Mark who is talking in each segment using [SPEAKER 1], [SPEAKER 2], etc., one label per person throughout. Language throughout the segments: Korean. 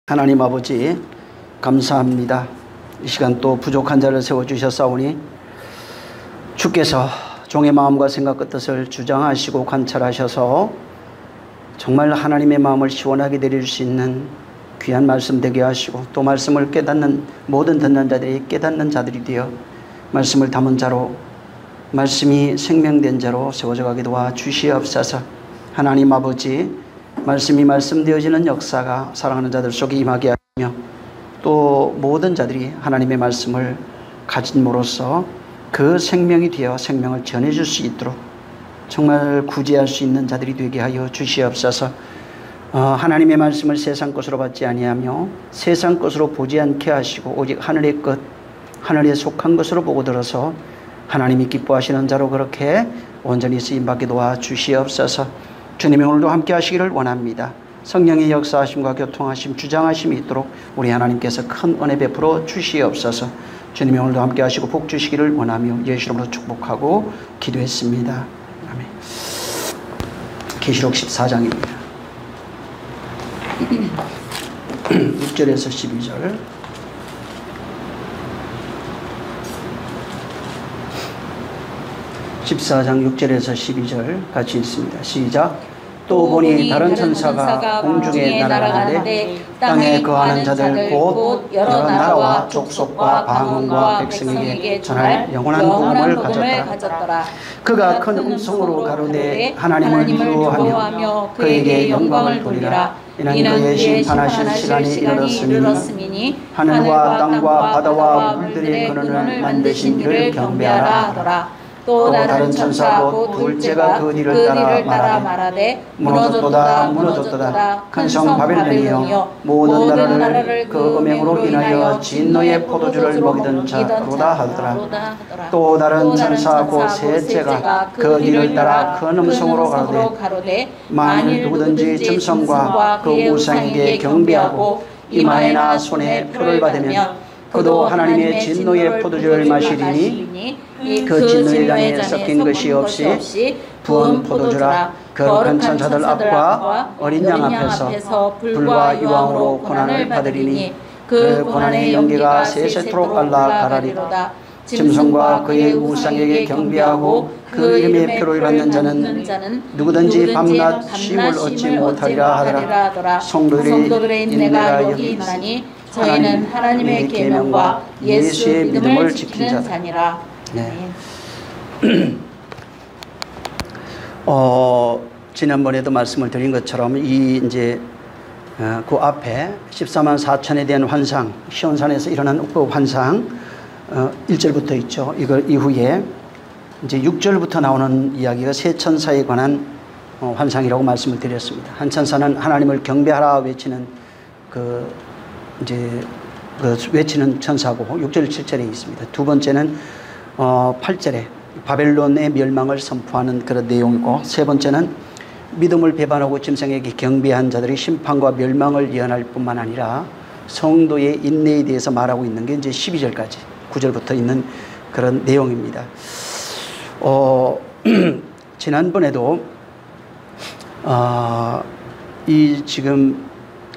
[SPEAKER 1] 하나님 아버지 감사합니다. 이 시간 또 부족한 자를 세워주셨사오니 주께서 종의 마음과 생각 끝뜻을 주장하시고 관찰하셔서 정말 하나님의 마음을 시원하게 내릴 수 있는 귀한 말씀 되게 하시고 또 말씀을 깨닫는 모든 듣는 자들이 깨닫는 자들이 되어 말씀을 담은 자로 말씀이 생명된 자로 세워져 가게 도와주시옵소서. 하나님 아버지 말씀이 말씀되어지는 역사가 사랑하는 자들 속에 임하게 하며 또 모든 자들이 하나님의 말씀을 가짐으로써 그 생명이 되어 생명을 전해줄 수 있도록 정말 구제할 수 있는 자들이 되게 하여 주시옵소서. 하나님의 말씀을 세상 것으로 받지 아니하며 세상 것으로 보지 않게 하시고 오직 하늘의 것, 하늘에 속한 것으로 보고 들어서 하나님이 기뻐하시는 자로 그렇게 온전히 쓰임받게 도와주시옵소서. 주님이 오늘도 함께 하시기를 원합니다. 성령의 역사하심과 교통하심, 주장하심이 있도록 우리 하나님께서 큰 은혜 베풀어 주시옵소서. 주님이 오늘도 함께 하시고 복 주시기를 원하며 예수 이름으로 축복하고 기도했습니다. 아멘. 계시록 14장입니다. 6절에서 12절. (14장) 6절에서 12절 같이 읽습니다. 시작. 또 보니 다른 천사가 공중에 날아가는데 땅에 거하는 자들 곧 여러 나라와 족속과 방언과 백성에게 전할 영원한 복음을 가졌더라. 그가 큰 음성으로 가로되 하나님을 두려워하며 그에게 영광을 돌리라. 이는 그의 심판하실 시간이 이르렀으니 하늘과 땅과 바다와 물들의 근원을 만드신 이를 경배하라 하더라. 또 다른 천사 곧 둘째가 그 뒤를 따라 말하되 무너졌도다 큰 성 바벨론이여 모든 나라를 그 음행으로 인하여 진노의 포도주를 먹이던 자로다 하더라. 또 다른 천사 곧 셋째가 그 뒤를 따라 큰 음성으로 가로되 만일 누구든지 짐승과 그 우상에게 경배하고 이마에나 손에 표를 받으면 그도 하나님의 진노의 포도주를 마시리니 그 진노의 잔에 섞인 것이 없이 부은 포도주라. 거룩한 천사들 앞과 어린 양 앞에서 불과 유황으로 고난을 받으리니 그 고난의 연기가 세세토록 올라가리로다. 짐승과 그의 우상에게 경배하고 그 이름의 표를 받는 자는 누구든지 밤낮 쉼을 얻지 못하리라 하더라. 성도들의 인내가 여기 있나니 저희는 하나님의 계명과 예수의 믿음을 지키는 자니라. 네. 지난번에도 말씀을 드린 것처럼 이제 그 앞에 14만 4천에 대한 환상, 시온산에서 일어난 그 환상 1절부터 있죠. 이걸 이후에 이제 6절부터 나오는 이야기가 세 천사에 관한 환상이라고 말씀을 드렸습니다. 한 천사는 하나님을 경배하라 외치는 외치는 천사고 6절 7절에 있습니다. 두 번째는 8절에 바벨론의 멸망을 선포하는 그런 내용이고, 세 번째는 믿음을 배반하고 짐승에게 경배한 자들의 심판과 멸망을 예언할 뿐만 아니라 성도의 인내에 대해서 말하고 있는 게 이제 12절까지 9절부터 있는 그런 내용입니다. 지난번에도 이 지금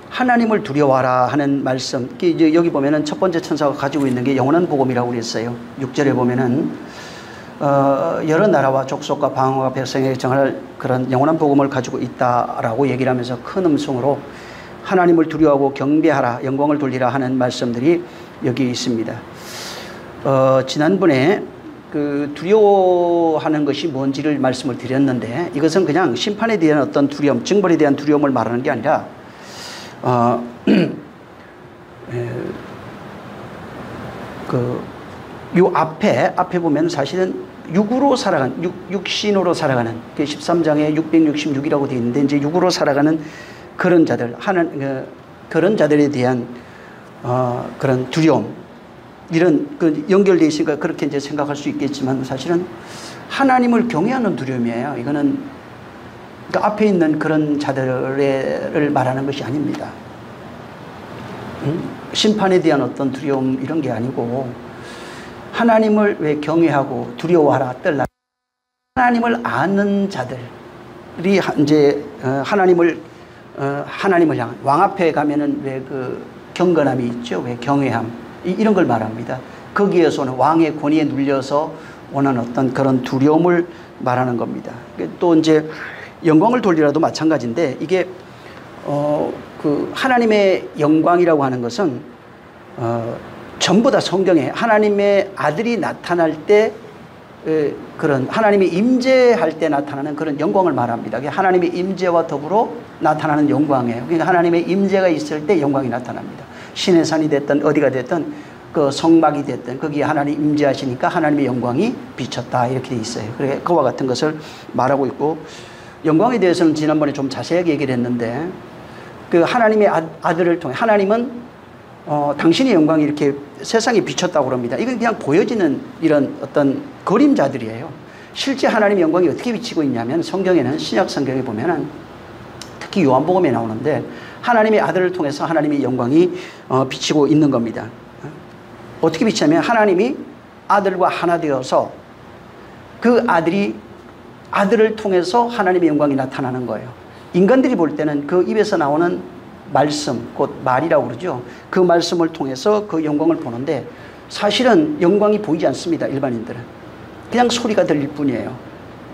[SPEAKER 1] 하나님을 두려워하라 하는 말씀, 이제 여기 보면은 첫 번째 천사가 가지고 있는 게 영원한 복음이라고 그랬어요. 6절에 보면은 여러 나라와 족속과 방언과 백성에게 정할 그런 영원한 복음을 가지고 있다라고 얘기를 하면서 큰 음성으로 하나님을 두려워하고 경배하라, 영광을 돌리라 하는 말씀들이 여기 있습니다. 지난번에 그 두려워하는 것이 뭔지를 말씀을 드렸는데, 이것은 그냥 심판에 대한 어떤 두려움, 징벌에 대한 두려움을 말하는 게 아니라 요 앞에 보면 사실은 육으로 살아가는, 육신으로 살아가는, 13장에 666이라고 되어 있는데, 이제 육으로 살아가는 그런 자들, 그런 자들에 대한 그런 두려움, 이런 연결되어 있으니까 그렇게 이제 생각할 수 있겠지만, 사실은 하나님을 경외하는 두려움이에요. 이거는 그 앞에 있는 그런 자들을 말하는 것이 아닙니다. 심판에 대한 어떤 두려움 이런 게 아니고, 하나님을 왜 경외하고 두려워하라, 떨라, 하나님을 아는 자들이 이제 하나님을 하나님을 향한 왕 앞에 가면은 왜 그 경건함이 있죠. 왜 경외함 이런 걸 말합니다. 거기에서는 왕의 권위에 눌려서 오는 어떤 그런 두려움을 말하는 겁니다. 또 이제 영광을 돌리라도 마찬가지인데 이게 그 하나님의 영광이라고 하는 것은 전부 다 성경에 하나님의 아들이 나타날 때 그런 하나님이 임재할 때 나타나는 그런 영광을 말합니다. 하나님의 임재와 더불어 나타나는 영광이에요. 그러니까 하나님의 임재가 있을 때 영광이 나타납니다. 신의 산이 됐든 어디가 됐든 그 성막이 됐든 거기에 하나님 임재하시니까 하나님의 영광이 비쳤다 이렇게 돼 있어요. 그래 그와 같은 것을 말하고 있고 영광에 대해서는 지난번에 좀 자세하게 얘기를 했는데 그 하나님의 아들을 통해 하나님은 당신의 영광이 이렇게 세상에 비쳤다고 그럽니다. 이건 그냥 보여지는 이런 어떤 그림자들이에요. 실제 하나님의 영광이 어떻게 비치고 있냐면 성경에는 신약 성경에 보면은 특히 요한복음에 나오는데 하나님의 아들을 통해서 하나님의 영광이 비치고 있는 겁니다. 어떻게 비치냐면 하나님이 아들과 하나 되어서 그 아들을 통해서 하나님의 영광이 나타나는 거예요. 인간들이 볼 때는 그 입에서 나오는 말씀, 곧 말이라고 그러죠. 그 말씀을 통해서 그 영광을 보는데 사실은 영광이 보이지 않습니다. 일반인들은. 그냥 소리가 들릴 뿐이에요.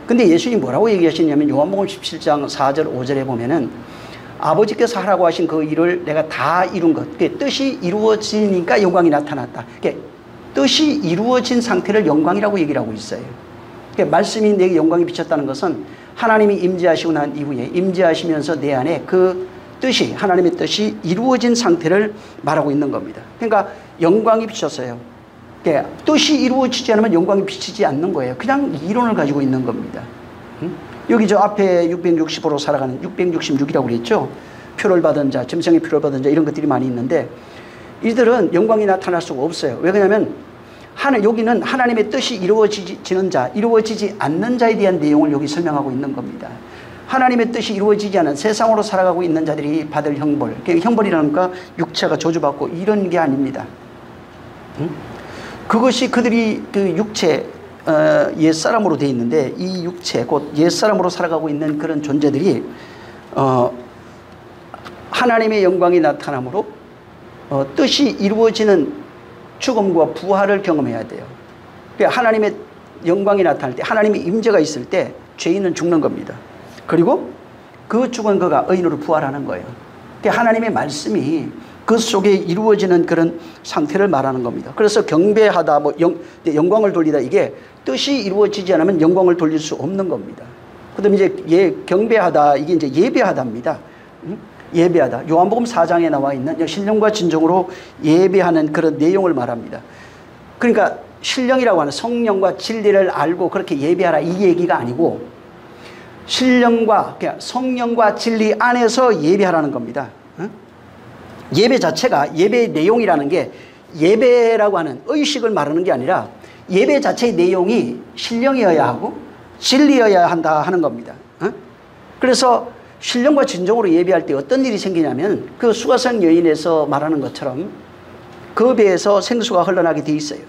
[SPEAKER 1] 근데 예수님이 뭐라고 얘기하시냐면 요한복음 17장 4절 5절에 보면은 아버지께서 하라고 하신 그 일을 내가 다 이룬 것. 뜻이 이루어지니까 영광이 나타났다. 뜻이 이루어진 상태를 영광이라고 얘기를 하고 있어요. 말씀이 내게 영광이 비쳤다는 것은 하나님이 임재하시고 난 이후에 임재하시면서 내 안에 그 뜻이 하나님의 뜻이 이루어진 상태를 말하고 있는 겁니다. 그러니까 영광이 비쳤어요. 뜻이 이루어지지 않으면 영광이 비치지 않는 거예요. 그냥 이론을 가지고 있는 겁니다. 여기 저 앞에 660으로 살아가는 666이라고 그랬죠. 표를 받은 자, 점성의 표를 받은 자 이런 것들이 많이 있는데 이들은 영광이 나타날 수가 없어요. 왜 그러냐면 여기는 하나님의 뜻이 이루어지는 자, 이루어지지 않는 자에 대한 내용을 여기 설명하고 있는 겁니다. 하나님의 뜻이 이루어지지 않은 세상으로 살아가고 있는 자들이 받을 형벌. 형벌이라는 건 육체가 저주받고 이런 게 아닙니다. 그것이 그들이 그 육체, 옛사람으로 되어 있는데 이 육체, 곧 옛사람으로 살아가고 있는 그런 존재들이 하나님의 영광이 나타남으로 뜻이 이루어지는 죽음과 부활을 경험해야 돼요. 그러니까 하나님의 영광이 나타날 때 하나님의 임재가 있을 때 죄인은 죽는 겁니다. 그리고 그 죽은 그가 의인으로 부활하는 거예요. 그러니까 하나님의 말씀이 그 속에 이루어지는 그런 상태를 말하는 겁니다. 그래서 경배하다, 영광을 돌리다 이게 뜻이 이루어지지 않으면 영광을 돌릴 수 없는 겁니다. 그 다음에 이제 경배하다 이게 이제 예배하다입니다. 예배하다. 요한복음 4장에 나와 있는 신령과 진정으로 예배하는 그런 내용을 말합니다. 그러니까 신령이라고 하는 성령과 진리를 알고 그렇게 예배하라 이 얘기가 아니고 신령과 성령과 진리 안에서 예배하라는 겁니다. 예배 자체가 예배의 내용이라는 게 예배라고 하는 의식을 말하는 게 아니라 예배 자체의 내용이 신령이어야 하고 진리여야 한다 하는 겁니다. 그래서 신령과 진정으로 예배할 때 어떤 일이 생기냐면 그 수가성 여인에서 말하는 것처럼 그 배에서 생수가 흘러나게 돼 있어요.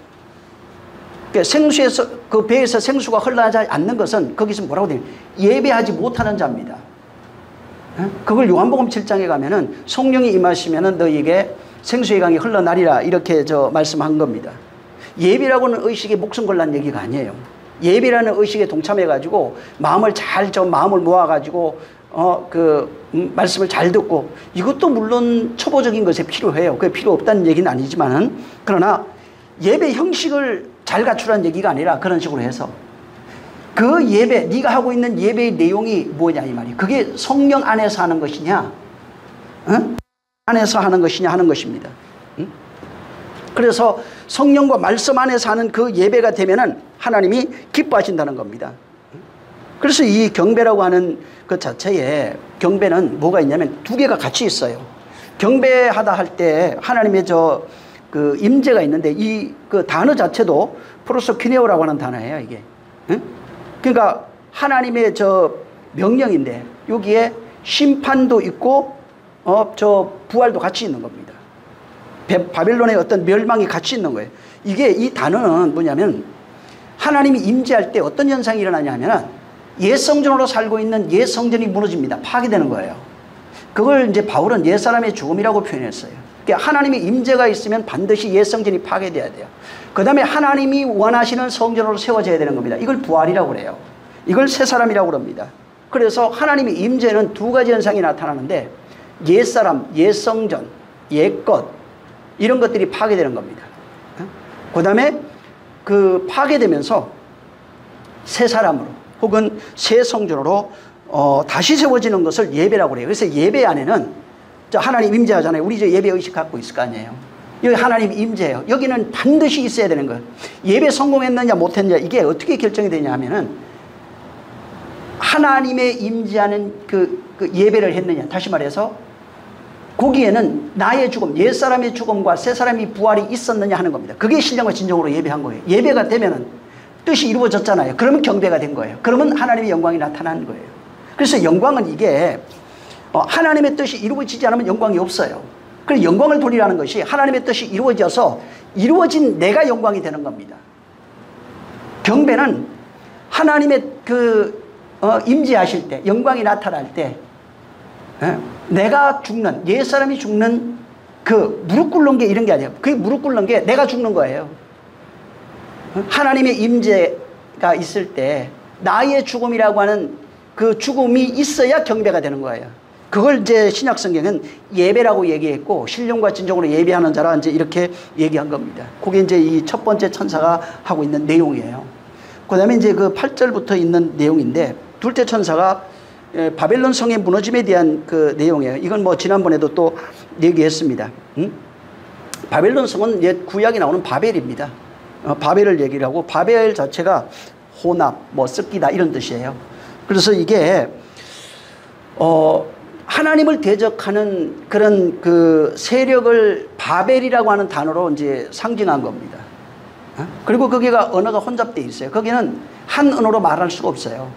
[SPEAKER 1] 생수에서 그 배에서 생수가 흘러나지 않는 것은 거기서 뭐라고 돼요? 예배하지 못하는 자입니다. 그걸 요한복음 7장에 가면은 성령이 임하시면은 너희에게 생수의 강이 흘러나리라 이렇게 말씀한 겁니다. 예배라고는 의식에 목숨 걸란 얘기가 아니에요. 예배라는 의식에 동참해가지고 마음을 마음을 모아가지고 말씀을 잘 듣고 이것도 물론 초보적인 것에 필요해요. 그게 필요 없다는 얘기는 아니지만은 그러나 예배 형식을 잘 갖추라는 얘기가 아니라 그런 식으로 해서 그 예배, 네가 하고 있는 예배의 내용이 뭐냐 이 말이. 그게 성령 안에서 하는 것이냐, 안에서 하는 것이냐 하는 것입니다. 그래서 성령과 말씀 안에서 하는 그 예배가 되면은 하나님이 기뻐하신다는 겁니다. 그래서 이 경배라고 하는 그 자체에 경배는 뭐가 있냐면 두 개가 같이 있어요. 경배하다 할 때 하나님의 그 임재가 있는데 이 그 단어 자체도 프로소키네오라고 하는 단어예요, 이게. 그러니까 하나님의 명령인데 여기에 심판도 있고 부활도 같이 있는 겁니다. 바벨론의 어떤 멸망이 같이 있는 거예요. 이 단어는 뭐냐면 하나님이 임재할 때 어떤 현상이 일어나냐면 옛 성전으로 살고 있는 옛 성전이 무너집니다. 파괴되는 거예요. 그걸 이제 바울은 옛사람의 죽음이라고 표현했어요. 그러니까 하나님의 임재가 있으면 반드시 옛 성전이 파괴돼야 돼요. 그 다음에 하나님이 원하시는 성전으로 세워져야 되는 겁니다. 이걸 부활이라고 그래요. 이걸 새 사람이라고 그럽니다. 그래서 하나님의 임재는 두 가지 현상이 나타나는데 옛사람, 옛성전, 옛것 이런 것들이 파괴되는 겁니다. 그 다음에 그 파괴되면서 새 사람으로 혹은 새 성전으로 다시 세워지는 것을 예배라고 그래요. 그래서 예배 안에는 하나님 임재하잖아요. 우리 이제 예배 의식 갖고 있을 거 아니에요. 여기 하나님 임재예요. 여기는 반드시 있어야 되는 거예요. 예배 성공했느냐 못했느냐 이게 어떻게 결정이 되냐 하면은 하나님의 임재하는 그 예배를 했느냐. 다시 말해서 거기에는 나의 죽음, 옛사람의 죽음과 새사람의 부활이 있었느냐 하는 겁니다. 그게 신령과 진정으로 예배한 거예요. 예배가 되면은 뜻이 이루어졌잖아요. 그러면 경배가 된 거예요. 그러면 하나님의 영광이 나타난 거예요. 그래서 영광은 이게 하나님의 뜻이 이루어지지 않으면 영광이 없어요. 그래서 영광을 돌리라는 것이 하나님의 뜻이 이루어져서 이루어진 내가 영광이 되는 겁니다. 경배는 하나님의 임재하실 때, 영광이 나타날 때 내가 죽는, 옛사람이 죽는 그 무릎 꿇는 게 이런 게 아니에요. 그게 무릎 꿇는 게 내가 죽는 거예요. 하나님의 임재가 있을 때 나의 죽음이라고 하는 그 죽음이 있어야 경배가 되는 거예요. 그걸 이제 신약 성경은 예배라고 얘기했고 신령과 진정으로 예배하는 자라 이제 이렇게 얘기한 겁니다. 그게 이제 이 첫 번째 천사가 하고 있는 내용이에요. 그 다음에 이제 그 8절부터 있는 내용인데 둘째 천사가 바벨론 성의 무너짐에 대한 그 내용이에요. 이건 뭐 지난번에도 또 얘기했습니다. 바벨론 성은 옛 구약에 나오는 바벨입니다. 바벨을 얘기를 하고 바벨 자체가 혼합, 뭐 섞이다 이런 뜻이에요. 그래서 이게 하나님을 대적하는 그런 그 세력을 바벨이라고 하는 단어로 이제 상징한 겁니다. 그리고 거기가 언어가 혼잡되어 있어요. 거기는 한 언어로 말할 수가 없어요.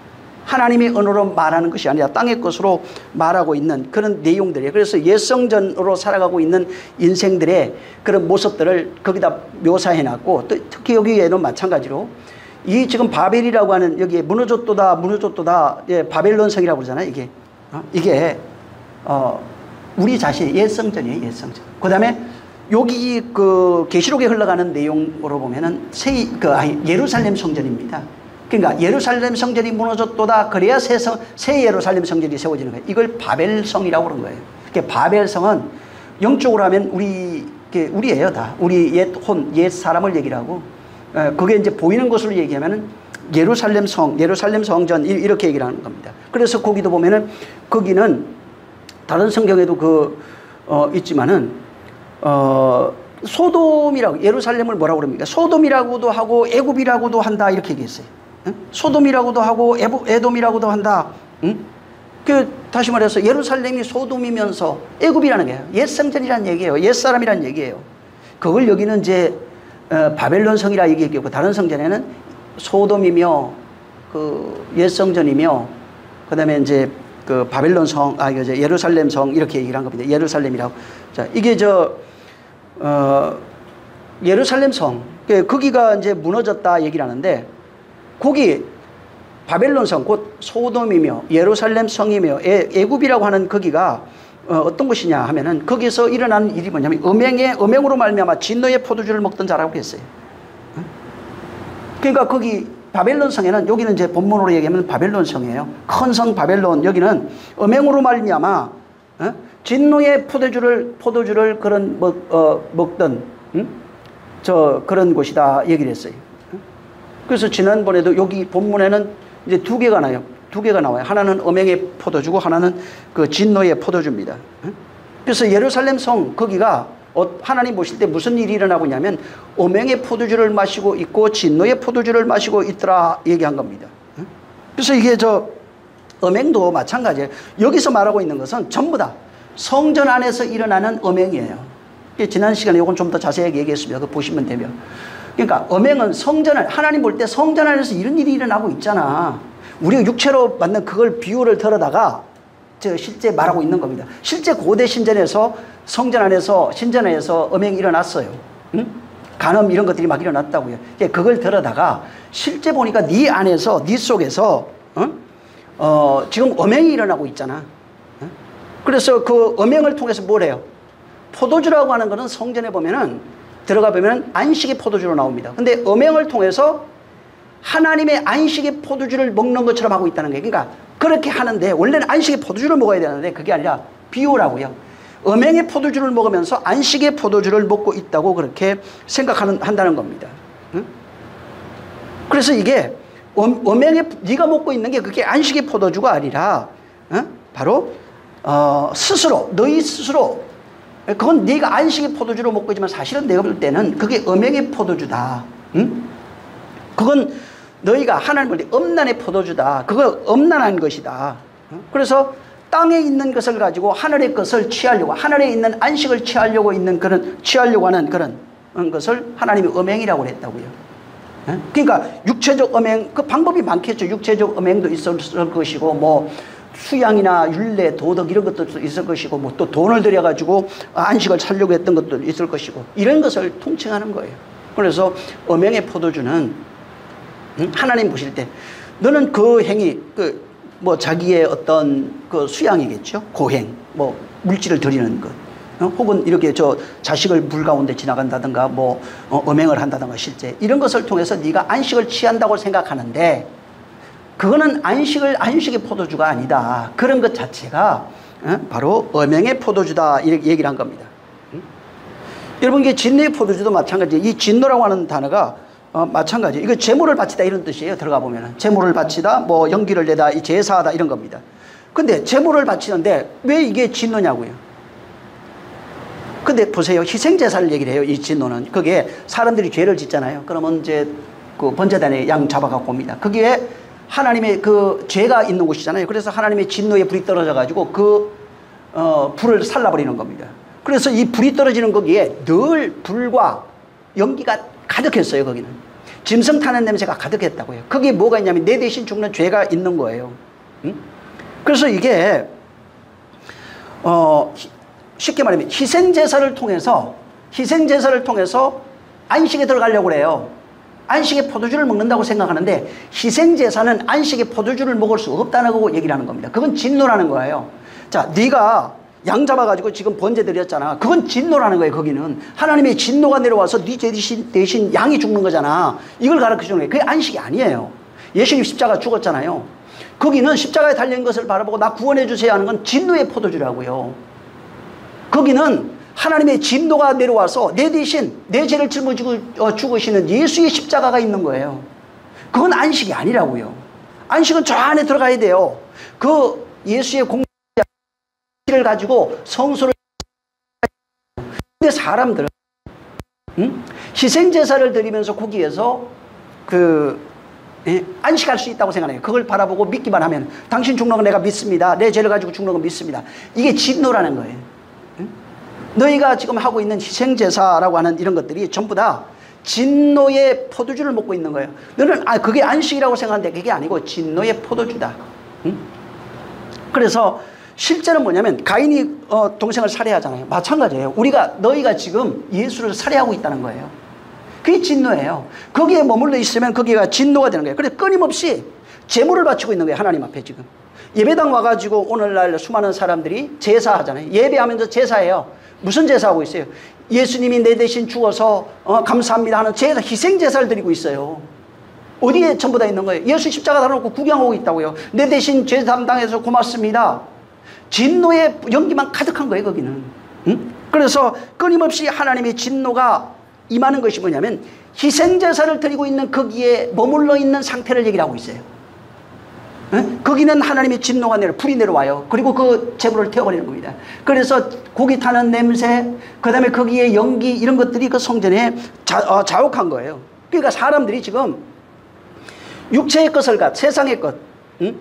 [SPEAKER 1] 하나님의 언어로 말하는 것이 아니라 땅의 것으로 말하고 있는 그런 내용들이에요. 그래서 옛성전으로 살아가고 있는 인생들의 그런 모습들을 거기다 묘사해놨고 또 특히 여기에는 마찬가지로 이 지금 바벨이라고 하는 여기에 무너졌도다 예, 바벨론 성이라고 그러잖아요. 이게 우리 자신의 옛성전이에요. 옛성전. 그 다음에 여기 그 계시록에 흘러가는 내용으로 보면은 예루살렘 성전입니다. 그러니까 예루살렘 성전이 무너졌도다. 그래야 새 예루살렘 성전이 세워지는 거예요. 이걸 바벨성이라고 그런 거예요. 그러니까 바벨성은 영적으로 하면 우리예요. 다 우리 옛 사람을 얘기를 하고 그게 이제 보이는 것으로 얘기하면은 예루살렘 성전 이렇게 얘기를 하는 겁니다. 그래서 거기도 보면은 거기는 다른 성경에도 있지만은 소돔이라고 예루살렘을 뭐라고 그럽니까? 소돔이라고도 하고 애굽이라고도 한다 이렇게 얘기했어요. 소돔이라고도 하고 에돔이라고도 한다. 다시 말해서 예루살렘이 소돔이면서 애굽이라는 거예요. 옛성전이라는 얘기예요. 옛사람이라는 얘기예요. 그걸 여기는 이제 바벨론 성이라 얘기했고 다른 성전에는 소돔이며 그 옛성전이며 그다음에 이제 그 바벨론 성 이제 예루살렘 성 이렇게 얘기를 한 겁니다. 예루살렘이라고. 자, 이게 예루살렘 성 거기가 이제 무너졌다 얘기를 하는데 거기 바벨론 성 곧 소돔이며 예루살렘 성이며 애굽이라고 하는 거기가 어떤 것이냐 하면은 거기서 일어나는 일이 뭐냐면 음행으로 말미암아 진노의 포도주를 먹던 자라고 했어요. 그러니까 거기 바벨론 성에는 여기는 이제 본문으로 얘기하면 바벨론 성이에요. 큰 성 바벨론 여기는 음행으로 말미암아 진노의 포도주를 그런 먹던 그런 곳이다 얘기를 했어요. 그래서 지난번에도 여기 본문에는 이제 두 개가 나와요. 하나는 음행의 포도주고 하나는 그 진노의 포도주입니다. 그래서 예루살렘 성 거기가 하나님 보실 때 무슨 일이 일어나고 있냐면 음행의 포도주를 마시고 있고 진노의 포도주를 마시고 있더라 얘기한 겁니다. 그래서 이게 음행도 마찬가지예요. 여기서 말하고 있는 것은 전부 다 성전 안에서 일어나는 음행이에요. 지난 시간에 이건 좀 더 자세하게 얘기했습니다. 그거 보시면 되면. 그러니까 음행은 하나님 볼 때 성전 안에서 이런 일이 일어나고 있잖아. 우리가 육체로 만든 그걸 비유를 들어다가 실제 말하고 있는 겁니다. 실제 고대 신전에서 신전에서 음행이 일어났어요. 간음 이런 것들이 막 일어났다고요. 그걸 들어다가 실제 보니까 네 안에서 네 속에서 지금 음행이 일어나고 있잖아. 그래서 그 음행을 통해서 뭘 해요? 포도주라고 하는 거는 성전에 보면은 들어가 보면 안식의 포도주로 나옵니다. 근데 음행을 통해서 하나님의 안식의 포도주를 먹는 것처럼 하고 있다는 거예요. 그러니까 그렇게 하는데 원래는 안식의 포도주를 먹어야 되는데 그게 아니라 비유라고요. 음행의 포도주를 먹으면서 안식의 포도주를 먹고 있다고 그렇게 한다는 겁니다. 응? 그래서 이게 음행의 네가 먹고 있는 게 그게 안식의 포도주가 아니라 바로 스스로 너희 스스로 그건 네가 안식의 포도주로 먹고 있지만 사실은 내가 볼 때는 그게 음행의 포도주다. 응? 그건 너희가 하나님을 음란의 포도주다. 그거 음란한 것이다. 그래서 땅에 있는 것을 가지고 하늘의 것을 취하려고 하늘에 있는 안식을 취하려고 하는 그런 것을 하나님이 음행이라고 했다고요. 그러니까 육체적 음행 그 방법이 많겠죠. 육체적 음행도 있을 것이고 뭐 수양이나 율례, 도덕 이런 것도 있을 것이고 뭐 또 돈을 들여가지고 안식을 살려고 했던 것도 있을 것이고 이런 것을 통칭하는 거예요. 그래서 음행의 포도주는 하나님 보실 때 너는 그 행위 뭐 자기의 어떤 그 수양이겠죠. 고행 뭐 물질을 드리는 것 혹은 이렇게 저 자식을 물 가운데 지나간다든가 뭐 음행을 한다든가 실제 이런 것을 통해서 네가 안식을 취한다고 생각하는데 그거는 안식의 포도주가 아니다. 그런 것 자체가 바로 음행의 포도주다 이렇게 얘기를 한 겁니다. 여러분 이게 진노의 포도주도 마찬가지예요. 이 진노라고 하는 단어가 마찬가지예요. 이거 제물을 바치다 이런 뜻이에요. 들어가 보면은 제물을 바치다 뭐 연기를 내다 제사하다 이런 겁니다. 근데 제물을 바치는데 왜 이게 진노냐고요. 근데 보세요. 희생제사를 얘기를 해요. 이 진노는 그게 사람들이 죄를 짓잖아요. 그러면 이제 그 번제단에 양 잡아갖고 옵니다. 거기에 하나님의 그 죄가 있는 곳이잖아요. 그래서 하나님의 진노의 불이 떨어져 가지고 그 불을 살라버리는 겁니다. 그래서 이 불이 떨어지는 거기에 늘 불과 연기가 가득했어요. 거기는 짐승 타는 냄새가 가득했다고요. 거기에 뭐가 있냐면 내 대신 죽는 죄가 있는 거예요. 응? 그래서 이게 쉽게 말하면 희생제사를 통해서 안식에 들어가려고 그래요. 안식의 포도주를 먹는다고 생각하는데 희생제사는 안식의 포도주를 먹을 수 없다는 거고 얘기를 하는 겁니다. 그건 진노라는 거예요. 자, 네가 양 잡아가지고 지금 번제 드렸잖아. 그건 진노라는 거예요. 거기는 하나님의 진노가 내려와서 네 죄 대신 양이 죽는 거잖아. 이걸 가르쳐주는 거예요. 그게 안식이 아니에요. 예수님 십자가 죽었잖아요. 거기는 십자가에 달린 것을 바라보고 나 구원해 주세요 하는 건 진노의 포도주라고요. 거기는 하나님의 진노가 내려와서 내 대신 내 죄를 짊어지고 죽으시는 예수의 십자가가 있는 거예요. 그건 안식이 아니라고요. 안식은 저 안에 들어가야 돼요. 그 예수의 공의를 가지고 성소를 근데 사람들은 희생제사를 드리면서 거기에서 안식할 수 있다고 생각해요. 그걸 바라보고 믿기만 하면 당신 죽는 건 내가 믿습니다. 내 죄를 가지고 죽는 건 믿습니다. 이게 진노라는 거예요. 너희가 지금 하고 있는 희생제사라고 하는 이런 것들이 전부 다 진노의 포도주를 먹고 있는 거예요. 너는 그게 안식이라고 생각하는데 그게 아니고 진노의 포도주다. 그래서 실제는 뭐냐면 가인이 동생을 살해하잖아요. 마찬가지예요. 너희가 지금 예수를 살해하고 있다는 거예요. 그게 진노예요. 거기에 머물러 있으면 거기가 진노가 되는 거예요. 그래서 끊임없이 제물을 바치고 있는 거예요. 하나님 앞에 지금. 예배당 와가지고 오늘날 수많은 사람들이 제사하잖아요. 예배하면서 제사해요. 무슨 제사하고 있어요? 예수님이 내 대신 죽어서 감사합니다 하는 제사, 희생제사를 드리고 있어요. 어디에 전부 다 있는 거예요? 예수 십자가 달아놓고 구경하고 있다고요. 내 대신 죄 담당해서 고맙습니다. 진노의 연기만 가득한 거예요. 거기는. 그래서 끊임없이 하나님의 진노가 임하는 것이 뭐냐면 희생제사를 드리고 있는 거기에 머물러 있는 상태를 얘기를 하고 있어요. 거기는 하나님의 진노가 불이 내려와요. 그리고 그 제물을 태워버리는 겁니다. 그래서 고기 타는 냄새, 그 다음에 거기에 연기 이런 것들이 그 성전에 자욱한 거예요. 그러니까 사람들이 지금 육체의 것을 세상의 것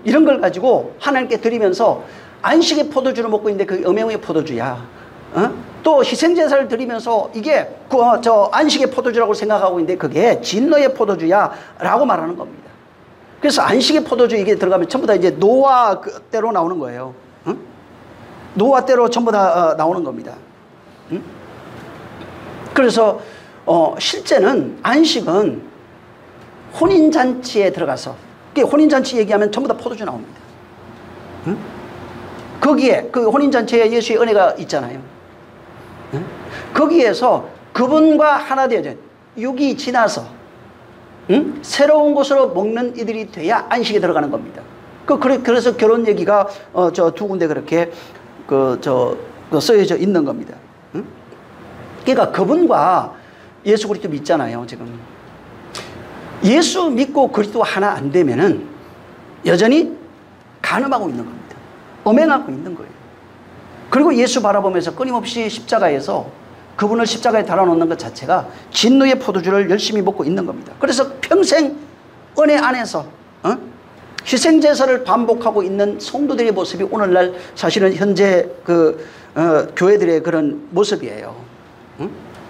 [SPEAKER 1] 이런 걸 가지고 하나님께 드리면서 안식의 포도주를 먹고 있는데 그게 음행의 포도주야. 또 희생제사를 드리면서 이게 안식의 포도주라고 생각하고 있는데 그게 진노의 포도주야 라고 말하는 겁니다. 그래서 안식의 포도주 이게 들어가면 전부 다 이제 노아 때로 나오는 거예요. 노아 때로 전부 다 나오는 겁니다. 그래서 실제는 안식은 혼인잔치에 들어가서 혼인잔치 얘기하면 전부 다 포도주 나옵니다. 거기에 그 혼인잔치에 예수의 은혜가 있잖아요. 거기에서 그분과 하나 되어져 6이 지나서 새로운 것으로 먹는 이들이 돼야 안식에 들어가는 겁니다. 그래서 결혼 얘기가 저 두 군데 그렇게 쓰여져 있는 겁니다. 그러니까 그분과 예수 그리스도 믿잖아요. 지금 예수 믿고 그리스도 하나 안 되면은 여전히 간음하고 있는 겁니다. 엄행하고 있는 거예요. 그리고 예수 바라보면서 끊임없이 십자가에서 그분을 십자가에 달아놓는 것 자체가 진노의 포도주를 열심히 먹고 있는 겁니다. 그래서 평생 은혜 안에서 희생제사를 반복하고 있는 성도들의 모습이 오늘날 사실은 현재 교회들의 그런 모습이에요.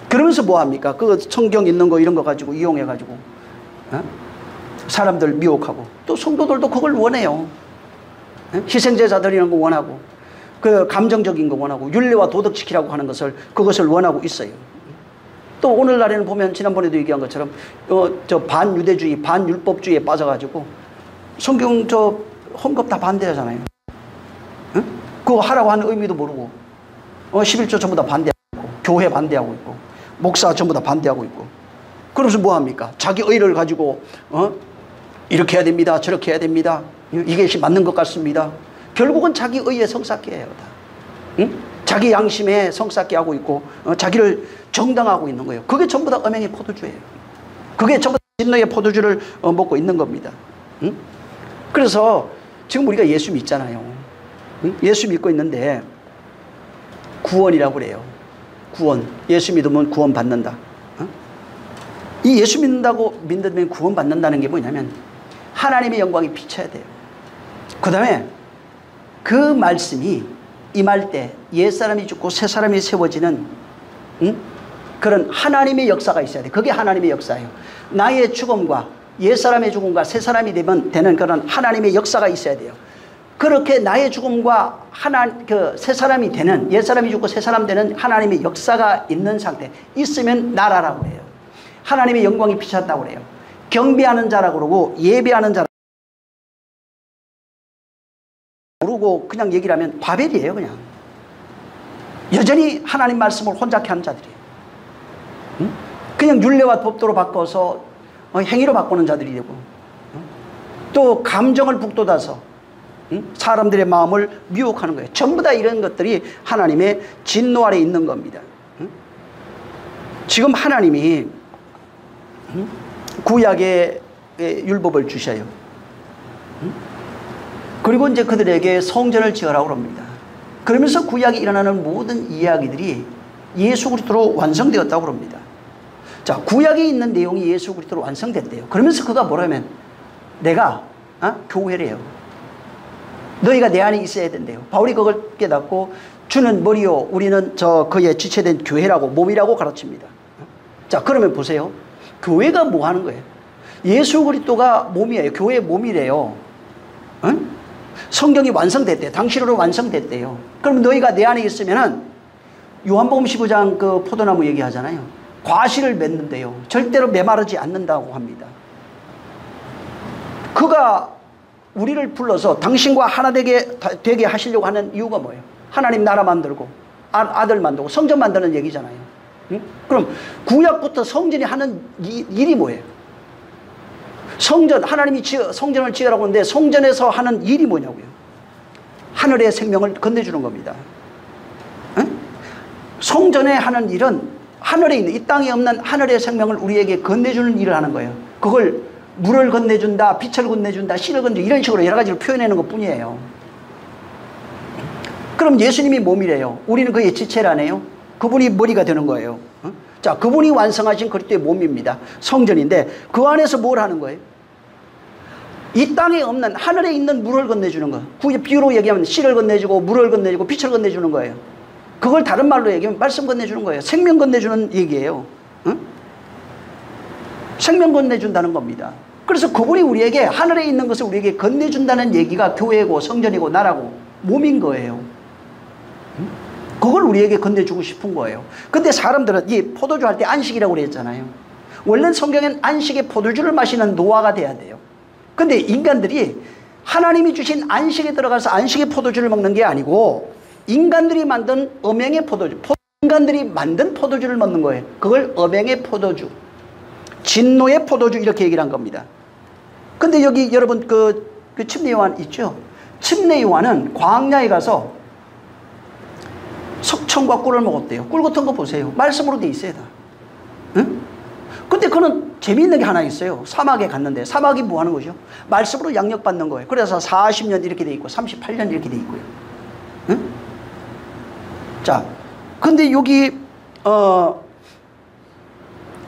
[SPEAKER 1] 그러면서 뭐합니까? 그 성경 있는 거 이런 거 가지고 이용해가지고 사람들 미혹하고 또 성도들도 그걸 원해요. 희생제사 드리는 거 원하고 그 감정적인 거 원하고 윤리와 도덕 지키라고 하는 그것을 원하고 있어요. 또 오늘날에는 보면 지난번에도 얘기한 것처럼 저 반유대주의 반율법주의에 빠져가지고 성경 헌금 다 반대하잖아요. 그거 하라고 하는 의미도 모르고 11조 전부 다 반대하고 있고 교회 반대하고 있고 목사 전부 다 반대하고 있고 그러면서 뭐합니까? 자기 의를 가지고 이렇게 해야 됩니다. 저렇게 해야 됩니다. 이게 맞는 것 같습니다. 결국은 자기 의에 성쌓기예요. 자기 양심에 성쌓기 하고 있고 자기를 정당하고 있는 거예요. 그게 전부 다 음행의 포도주예요. 그게 전부 다 진노의 포도주를 먹고 있는 겁니다. 그래서 지금 우리가 예수 믿잖아요. 예수 믿고 있는데 구원이라고 그래요. 구원. 예수 믿으면 구원 받는다. 이 예수 믿으면 구원 받는다는 게 뭐냐면 하나님의 영광이 비쳐야 돼요. 그 다음에 그 말씀이 임할 때 옛사람이 죽고 새사람이 세워지는 그런 하나님의 역사가 있어야 돼요. 그게 하나님의 역사예요. 나의 죽음과 옛사람의 죽음과 새사람이 되는 그런 하나님의 역사가 있어야 돼요. 그렇게 나의 죽음과 새사람이 되는 옛사람이 죽고 새사람 되는 하나님의 역사가 있는 상태 있으면 나라라고 해요. 하나님의 영광이 비쳤다고 그래요. 경배하는 자라고 그러고 예배하는 자라고 모르고 그냥 얘기를 하면 바벨이에요. 그냥 여전히 하나님 말씀을 혼잡게 하는 자들이에요. 그냥 율례와 법도로 바꿔서 행위로 바꾸는 자들이 되고 또 감정을 북돋아서 사람들의 마음을 미혹하는 거예요. 전부 다 이런 것들이 하나님의 진노 아래 있는 겁니다. 지금 하나님이 구약의 율법을 주셔요. 그리고 이제 그들에게 성전을 지으라고 합니다. 그러면서 구약에 일어나는 모든 이야기들이 예수 그리스도로 완성되었다고 합니다. 자, 구약에 있는 내용이 예수 그리스도로 완성됐대요. 그러면서 그가 뭐라면 내가 교회래요. 너희가 내 안에 있어야 된대요. 바울이 그걸 깨닫고 주는 머리요 우리는 그의 지체된 교회라고 몸이라고 가르칩니다. 자, 그러면 보세요. 교회가 뭐 하는 거예요? 예수 그리스도가 몸이에요. 교회의 몸이래요. 성경이 완성됐대요. 당신으로 완성됐대요. 그럼 너희가 내 안에 있으면은 요한복음 15장 그 포도나무 얘기하잖아요. 과실을 맺는데요. 절대로 메마르지 않는다고 합니다. 그가 우리를 불러서 당신과 하나 되게 하시려고 하는 이유가 뭐예요? 하나님 나라 만들고 아들 만들고 성전 만드는 얘기잖아요. 그럼 구약부터 성전이 하는 일이 뭐예요? 하나님이 성전을 지으라고 하는데 성전에서 하는 일이 뭐냐고요? 하늘의 생명을 건네주는 겁니다. 성전에 하는 일은 하늘에 있는 이 땅에 없는 하늘의 생명을 우리에게 건네주는 일을 하는 거예요. 그걸 물을 건네준다, 빛을 건네준다, 씨를 건네준다 이런 식으로 여러 가지로 표현하는 것 뿐이에요. 그럼 예수님이 몸이래요. 우리는 그의 지체라네요. 그분이 머리가 되는 거예요. 자, 그분이 완성하신 그리스도의 몸입니다. 성전인데 그 안에서 뭘 하는 거예요? 이 땅에 없는 하늘에 있는 물을 건네주는 거. 그 비유로 얘기하면 씨를 건네주고 물을 건네주고 빛을 건네주는 거예요. 그걸 다른 말로 얘기하면 말씀 건네주는 거예요. 생명 건네주는 얘기예요. 생명 건네준다는 겁니다. 그래서 그분이 우리에게 하늘에 있는 것을 우리에게 건네준다는 얘기가 교회고 성전이고 나라고 몸인 거예요. 그걸 우리에게 건네주고 싶은 거예요. 근데 사람들은 이 포도주 할 때 안식이라고 그랬잖아요. 원래는 성경엔 안식에 포도주를 마시는 노아가 돼야 돼요. 근데 인간들이 하나님이 주신 안식에 들어가서 안식의 포도주를 먹는 게 아니고 인간들이 만든 음행의 포도주, 인간들이 만든 포도주를 먹는 거예요. 그걸 음행의 포도주, 진노의 포도주 이렇게 얘기를 한 겁니다. 근데 여기 여러분 그 침례 요한 있죠? 침례 요한은 광야에 가서 석청과 꿀을 먹었대요. 꿀 같은 거 보세요. 말씀으로 돼 있어요 다. 응? 근데 그는 재미있는 게 하나 있어요. 사막에 갔는데 사막이 뭐 하는 거죠? 말씀으로 양육받는 거예요. 그래서 40년 이렇게 돼 있고 38년 이렇게 돼 있고요. 응? 자, 근데 여기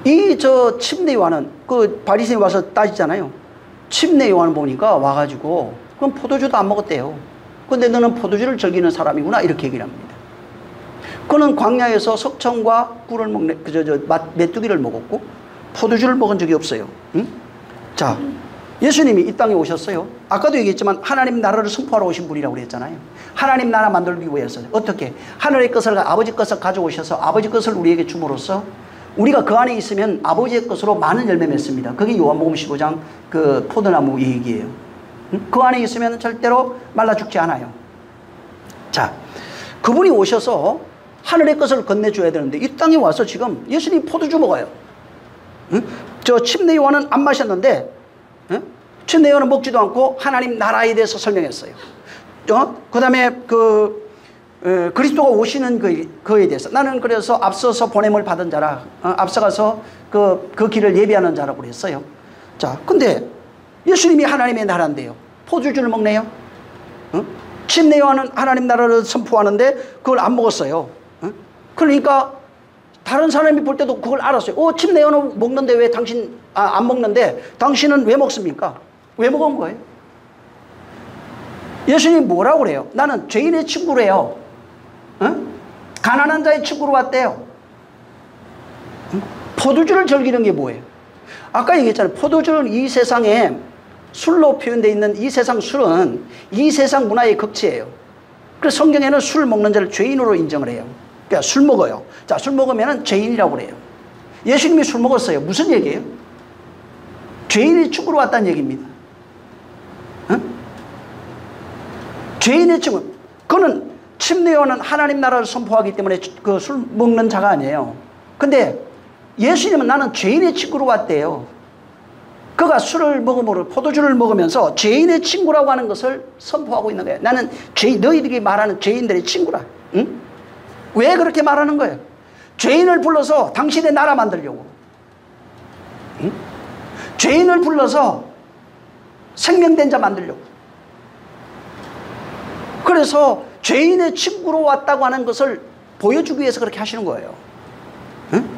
[SPEAKER 1] 이 침례 요한은 그 바리새인 와서 따지잖아요. 침례 요한 보니까 와가지고 그럼 포도주도 안 먹었대요. 근데 너는 포도주를 즐기는 사람이구나 이렇게 얘기를 합니다. 그는 광야에서 석청과 꿀을 먹는 메뚜기를 먹었고 포도주를 먹은 적이 없어요. 응? 자, 예수님이 이 땅에 오셨어요. 아까도 얘기했지만 하나님 나라를 선포하러 오신 분이라고 그랬잖아요. 하나님 나라 만들기 위해서 어떻게 하늘의 것을 아버지 것을 가져오셔서 아버지 것을 우리에게 줌으로써 우리가 그 안에 있으면 아버지의 것으로 많은 열매 맺습니다. 그게 요한복음 15장 그 포도나무 얘기예요. 응? 그 안에 있으면 절대로 말라 죽지 않아요. 자, 그분이 오셔서 하늘의 것을 건네줘야 되는데 이 땅에 와서 지금 예수님이 포도주 먹어요. 응? 저 침례 요한은 안 마셨는데 응? 침례 요한은 먹지도 않고 하나님 나라에 대해서 설명했어요. 그 다음에 그리스도가 오시는 그에 대해서 나는 그래서 앞서서 보냄을 받은 자라 앞서가서 그 길을 예비하는 자라고 그랬어요. 자, 근데 예수님이 하나님의 나라인데요. 포도주를 먹네요. 응? 침례 요한은 하나님 나라를 선포하는데 그걸 안 먹었어요. 응? 그러니까 다른 사람이 볼 때도 그걸 알았어요. 침례 요한은 먹는데 왜 당신 안 먹는데 당신은 왜 먹습니까? 왜 먹은 거예요? 예수님이 뭐라고 그래요? 나는 죄인의 친구래요. 응? 가난한 자의 친구로 왔대요. 응? 포도주를 즐기는 게 뭐예요? 아까 얘기했잖아요. 포도주는 이 세상에 술로 표현되어 있는 이 세상 술은 이 세상 문화의 극치예요. 그래서 성경에는 술 먹는 자를 죄인으로 인정을 해요. 그러니까 술 먹어요. 자, 술 먹으면 죄인이라고 그래요. 예수님이 술 먹었어요. 무슨 얘기예요? 죄인의 친구로 왔다는 얘기입니다. 응? 죄인의 친구. 그는 침례 요한은 하나님 나라를 선포하기 때문에 그 술 먹는 자가 아니에요. 근데 예수님은 나는 죄인의 친구로 왔대요. 그가 술을 먹음으로 포도주를 먹으면서 죄인의 친구라고 하는 것을 선포하고 있는 거예요. 나는 너희들이 말하는 죄인들의 친구라. 응? 왜 그렇게 말하는 거예요? 죄인을 불러서 당신의 나라 만들려고. 응? 죄인을 불러서 생명된 자 만들려고. 그래서 죄인의 친구로 왔다고 하는 것을 보여주기 위해서 그렇게 하시는 거예요. 응?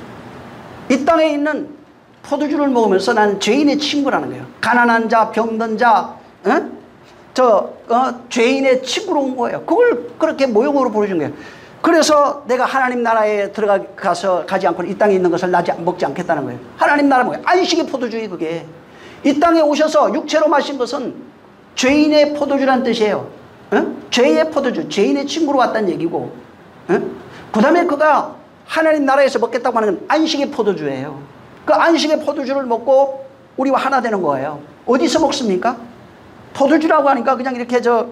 [SPEAKER 1] 이 땅에 있는 포도주를 먹으면서 나는 죄인의 친구라는 거예요. 가난한 자, 병든 자, 응? 죄인의 친구로 온 거예요. 그걸 그렇게 모욕으로 보여준 거예요. 그래서 내가 하나님 나라에 가지 않고 이 땅에 있는 것을 먹지 않겠다는 거예요. 하나님 나라 뭐예요? 안식의 포도주의 그게. 이 땅에 오셔서 육체로 마신 것은 죄인의 포도주라는 뜻이에요. 응? 죄의 포도주, 죄인의 친구로 왔다는 얘기고, 응? 그 다음에 그가 하나님 나라에서 먹겠다고 하는 건 안식의 포도주예요. 그 안식의 포도주를 먹고 우리와 하나 되는 거예요. 어디서 먹습니까? 포도주라고 하니까 그냥 이렇게 저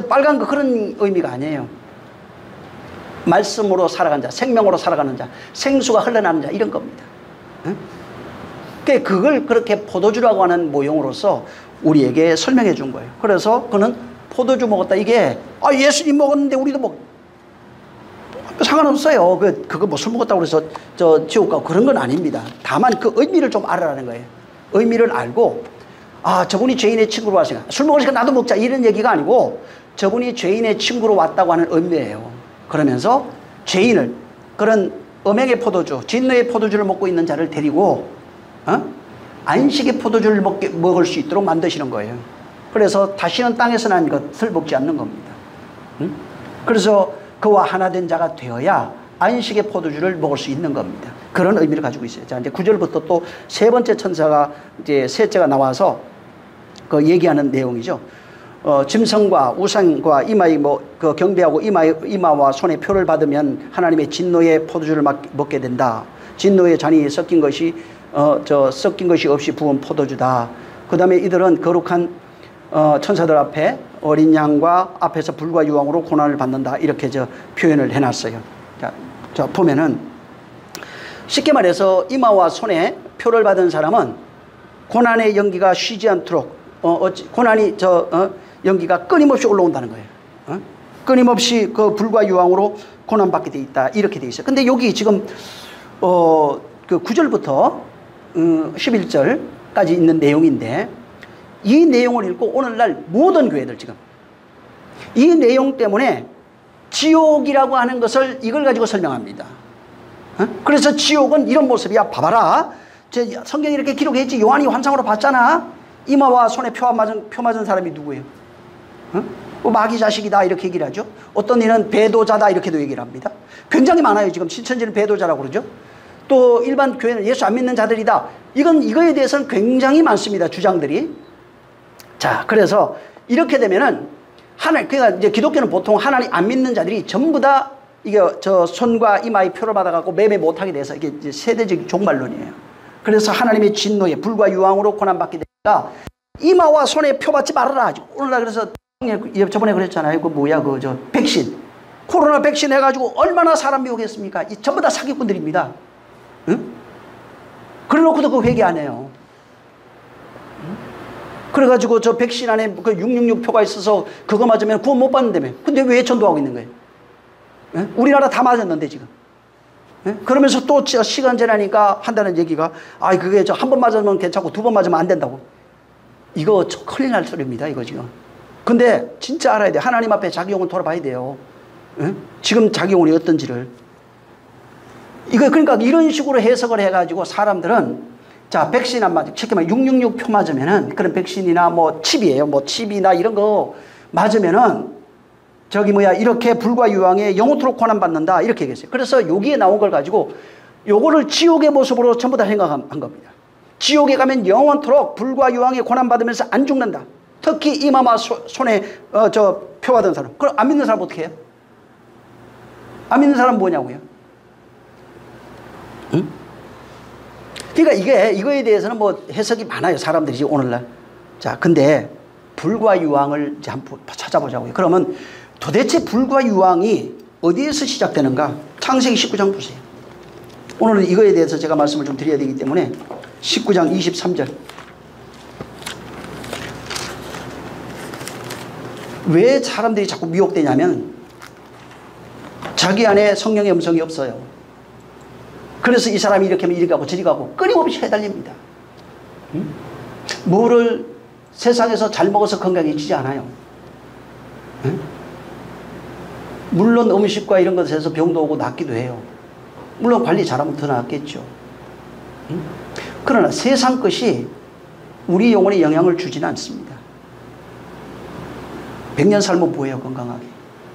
[SPEAKER 1] 빨간 거 그런 의미가 아니에요. 말씀으로 살아가는 자, 생명으로 살아가는 자, 생수가 흘러나는 자 이런 겁니다. 응? 그걸 그렇게 포도주라고 하는 모형으로서 우리에게 설명해 준 거예요. 그래서 그는 포도주 먹었다. 이게 예수님 먹었는데 우리도 상관없어요. 그거 뭐 술 먹었다고 해서 지옥 가고 그런 건 아닙니다. 다만 그 의미를 좀 알아라는 거예요. 의미를 알고 저분이 죄인의 친구로 왔으니까 술 먹으니까 나도 먹자 이런 얘기가 아니고 저분이 죄인의 친구로 왔다고 하는 의미예요. 그러면서 죄인을 그런 음행의 포도주, 진노의 포도주를 먹고 있는 자를 데리고 안식의 포도주를 먹을 수 있도록 만드시는 거예요. 그래서 다시는 땅에서 난 것을 먹지 않는 겁니다. 그래서 그와 하나 된 자가 되어야 안식의 포도주를 먹을 수 있는 겁니다. 그런 의미를 가지고 있어요. 자, 이제 9절부터 또 세 번째 천사가 이제 셋째가 나와서 그 얘기하는 내용이죠. 짐승과 우상과 이마에 그 경배하고 이마와 손에 표를 받으면 하나님의 진노의 포도주를 먹게 된다. 진노의 잔이 섞인 것이 없이 부은 포도주다. 그 다음에 이들은 거룩한 천사들 앞에 어린 양과 앞에서 불과 유황으로 고난을 받는다. 이렇게 표현을 해놨어요. 자, 보면은 쉽게 말해서 이마와 손에 표를 받은 사람은 고난의 연기가 쉬지 않도록 고난이 연기가 끊임없이 올라온다는 거예요. 끊임없이 그 불과 유황으로 고난받게 돼 있다. 이렇게 돼 있어요. 근데 여기 지금 그 9절부터 11절까지 있는 내용인데, 이 내용을 읽고 오늘날 모든 교회들 지금 이 내용 때문에 지옥이라고 하는 것을 이걸 가지고 설명합니다. 그래서 지옥은 이런 모습이야. 봐봐라. 성경이 이렇게 기록했지. 요한이 환상으로 봤잖아. 이마와 손에 표 맞은 사람이 누구예요? 마귀 자식이다 이렇게 얘기를 하죠. 어떤 이는 배도자다 이렇게도 얘기를 합니다. 굉장히 많아요. 지금 신천지는 배도자라고 그러죠. 또 일반 교회는 예수 안 믿는 자들이다. 이거에 대해서는 굉장히 많습니다. 주장들이. 자, 그래서 이렇게 되면은 그러니까 이제 기독교는 보통 하나님 안 믿는 자들이 전부 다 이게 손과 이마의 표를 받아갖고 매매 못하게 돼서 이게 이제 세대적 종말론이에요. 그래서 하나님의 진노에 불과 유황으로 고난받게 되니까 이마와 손에 표 받지 말아라. 오늘날 그래서 저번에 그랬잖아요. 백신. 코로나 백신 해가지고 얼마나 사람 미혹했습니까? 전부 다 사기꾼들입니다. 응? 그래 놓고도 그 회개 안 해요. 그래가지고 저 백신 안에 그 666 표가 있어서 그거 맞으면 구원 못 받는다며. 근데 왜 전도하고 있는 거예요? 예? 우리나라 다 맞았는데 지금. 예? 그러면서 또 시간 지나니까 한다는 얘기가 그게 한 번 맞으면 괜찮고 두 번 맞으면 안 된다고. 이거 큰일 날 소리입니다. 이거 지금. 근데 진짜 알아야 돼. 하나님 앞에 자기 영혼 돌아봐야 돼요. 예? 지금 자기 영혼이 어떤지를. 그러니까 이런 식으로 해석을 해가지고 사람들은 자, 백신 안 맞으면, 쉽게 말해 666 표 맞으면은, 그런 백신이나 칩이에요. 칩이나 이런 거 맞으면은, 이렇게 불과 유황에 영원토록 고난받는다. 이렇게 얘기했어요. 그래서 여기에 나온 걸 가지고, 요거를 지옥의 모습으로 전부 다 생각한 겁니다. 지옥에 가면 영원토록 불과 유황에 고난받으면서 안 죽는다. 특히 이마마 손에, 표 받은 사람. 그럼 안 믿는 사람 어떻게 해요? 안 믿는 사람 뭐냐고요? 응? 그러니까 이거에 대해서는 해석이 많아요. 사람들이 오늘날. 자, 근데 불과 유황을 이제 한번 찾아보자고요. 그러면 도대체 불과 유황이 어디에서 시작되는가? 창세기 19장 보세요. 오늘은 이거에 대해서 제가 말씀을 좀 드려야 되기 때문에 19장 23절. 왜 사람들이 자꾸 미혹되냐면 자기 안에 성령의 음성이 없어요. 그래서 이 사람이 이렇게 하면 이리 가고 저리 가고 끊임없이 해달립니다. 뭐를 세상에서 잘 먹어서 건강해지지 않아요. 물론 음식과 이런 것에서 병도 오고 낫기도 해요. 물론 관리 잘하면 더 낫겠죠. 그러나 세상 것이 우리 영혼에 영향을 주지는 않습니다. 100년 살면 뭐예요? 건강하게.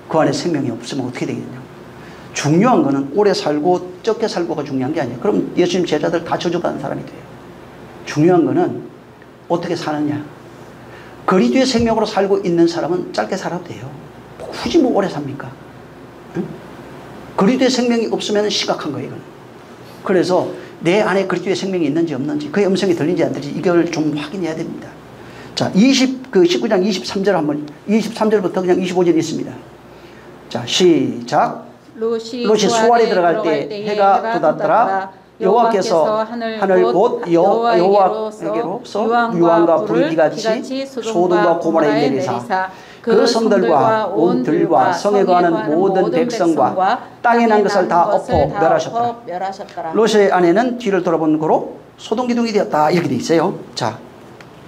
[SPEAKER 1] 그 안에 생명이 없으면 어떻게 되겠냐. 중요한 거는 오래 살고 적게 살고가 중요한 게 아니에요. 그럼 예수님 제자들 다 저주받은 사람이 돼요. 중요한 거는 어떻게 사느냐. 그리스도의 생명으로 살고 있는 사람은 짧게 살아도 돼요. 굳이 오래 삽니까? 응? 그리스도의 생명이 없으면 심각한 거예요. 이건. 그래서 내 안에 그리스도의 생명이 있는지 없는지, 그의 음성이 들리는지 안 들리는지 이걸 좀 확인해야 됩니다. 자, 19장 23절 한번, 23절부터 그냥 25절 있습니다. 자, 시작. 롯이 수월에 들어갈 때 해가 돋았더라. 여호와께서 하늘 곧 여호와에게로서 유황과 불이 비같이 소돔과 고모라에 내리사 그 성들과 온 들과 성에 거하는 모든 백성과 땅에 난 것을 다 엎어 멸하셨더라. 롯의 아내는 뒤를 돌아본 고로 소돔 기둥이 되었다. 이렇게 돼 있어요. 자,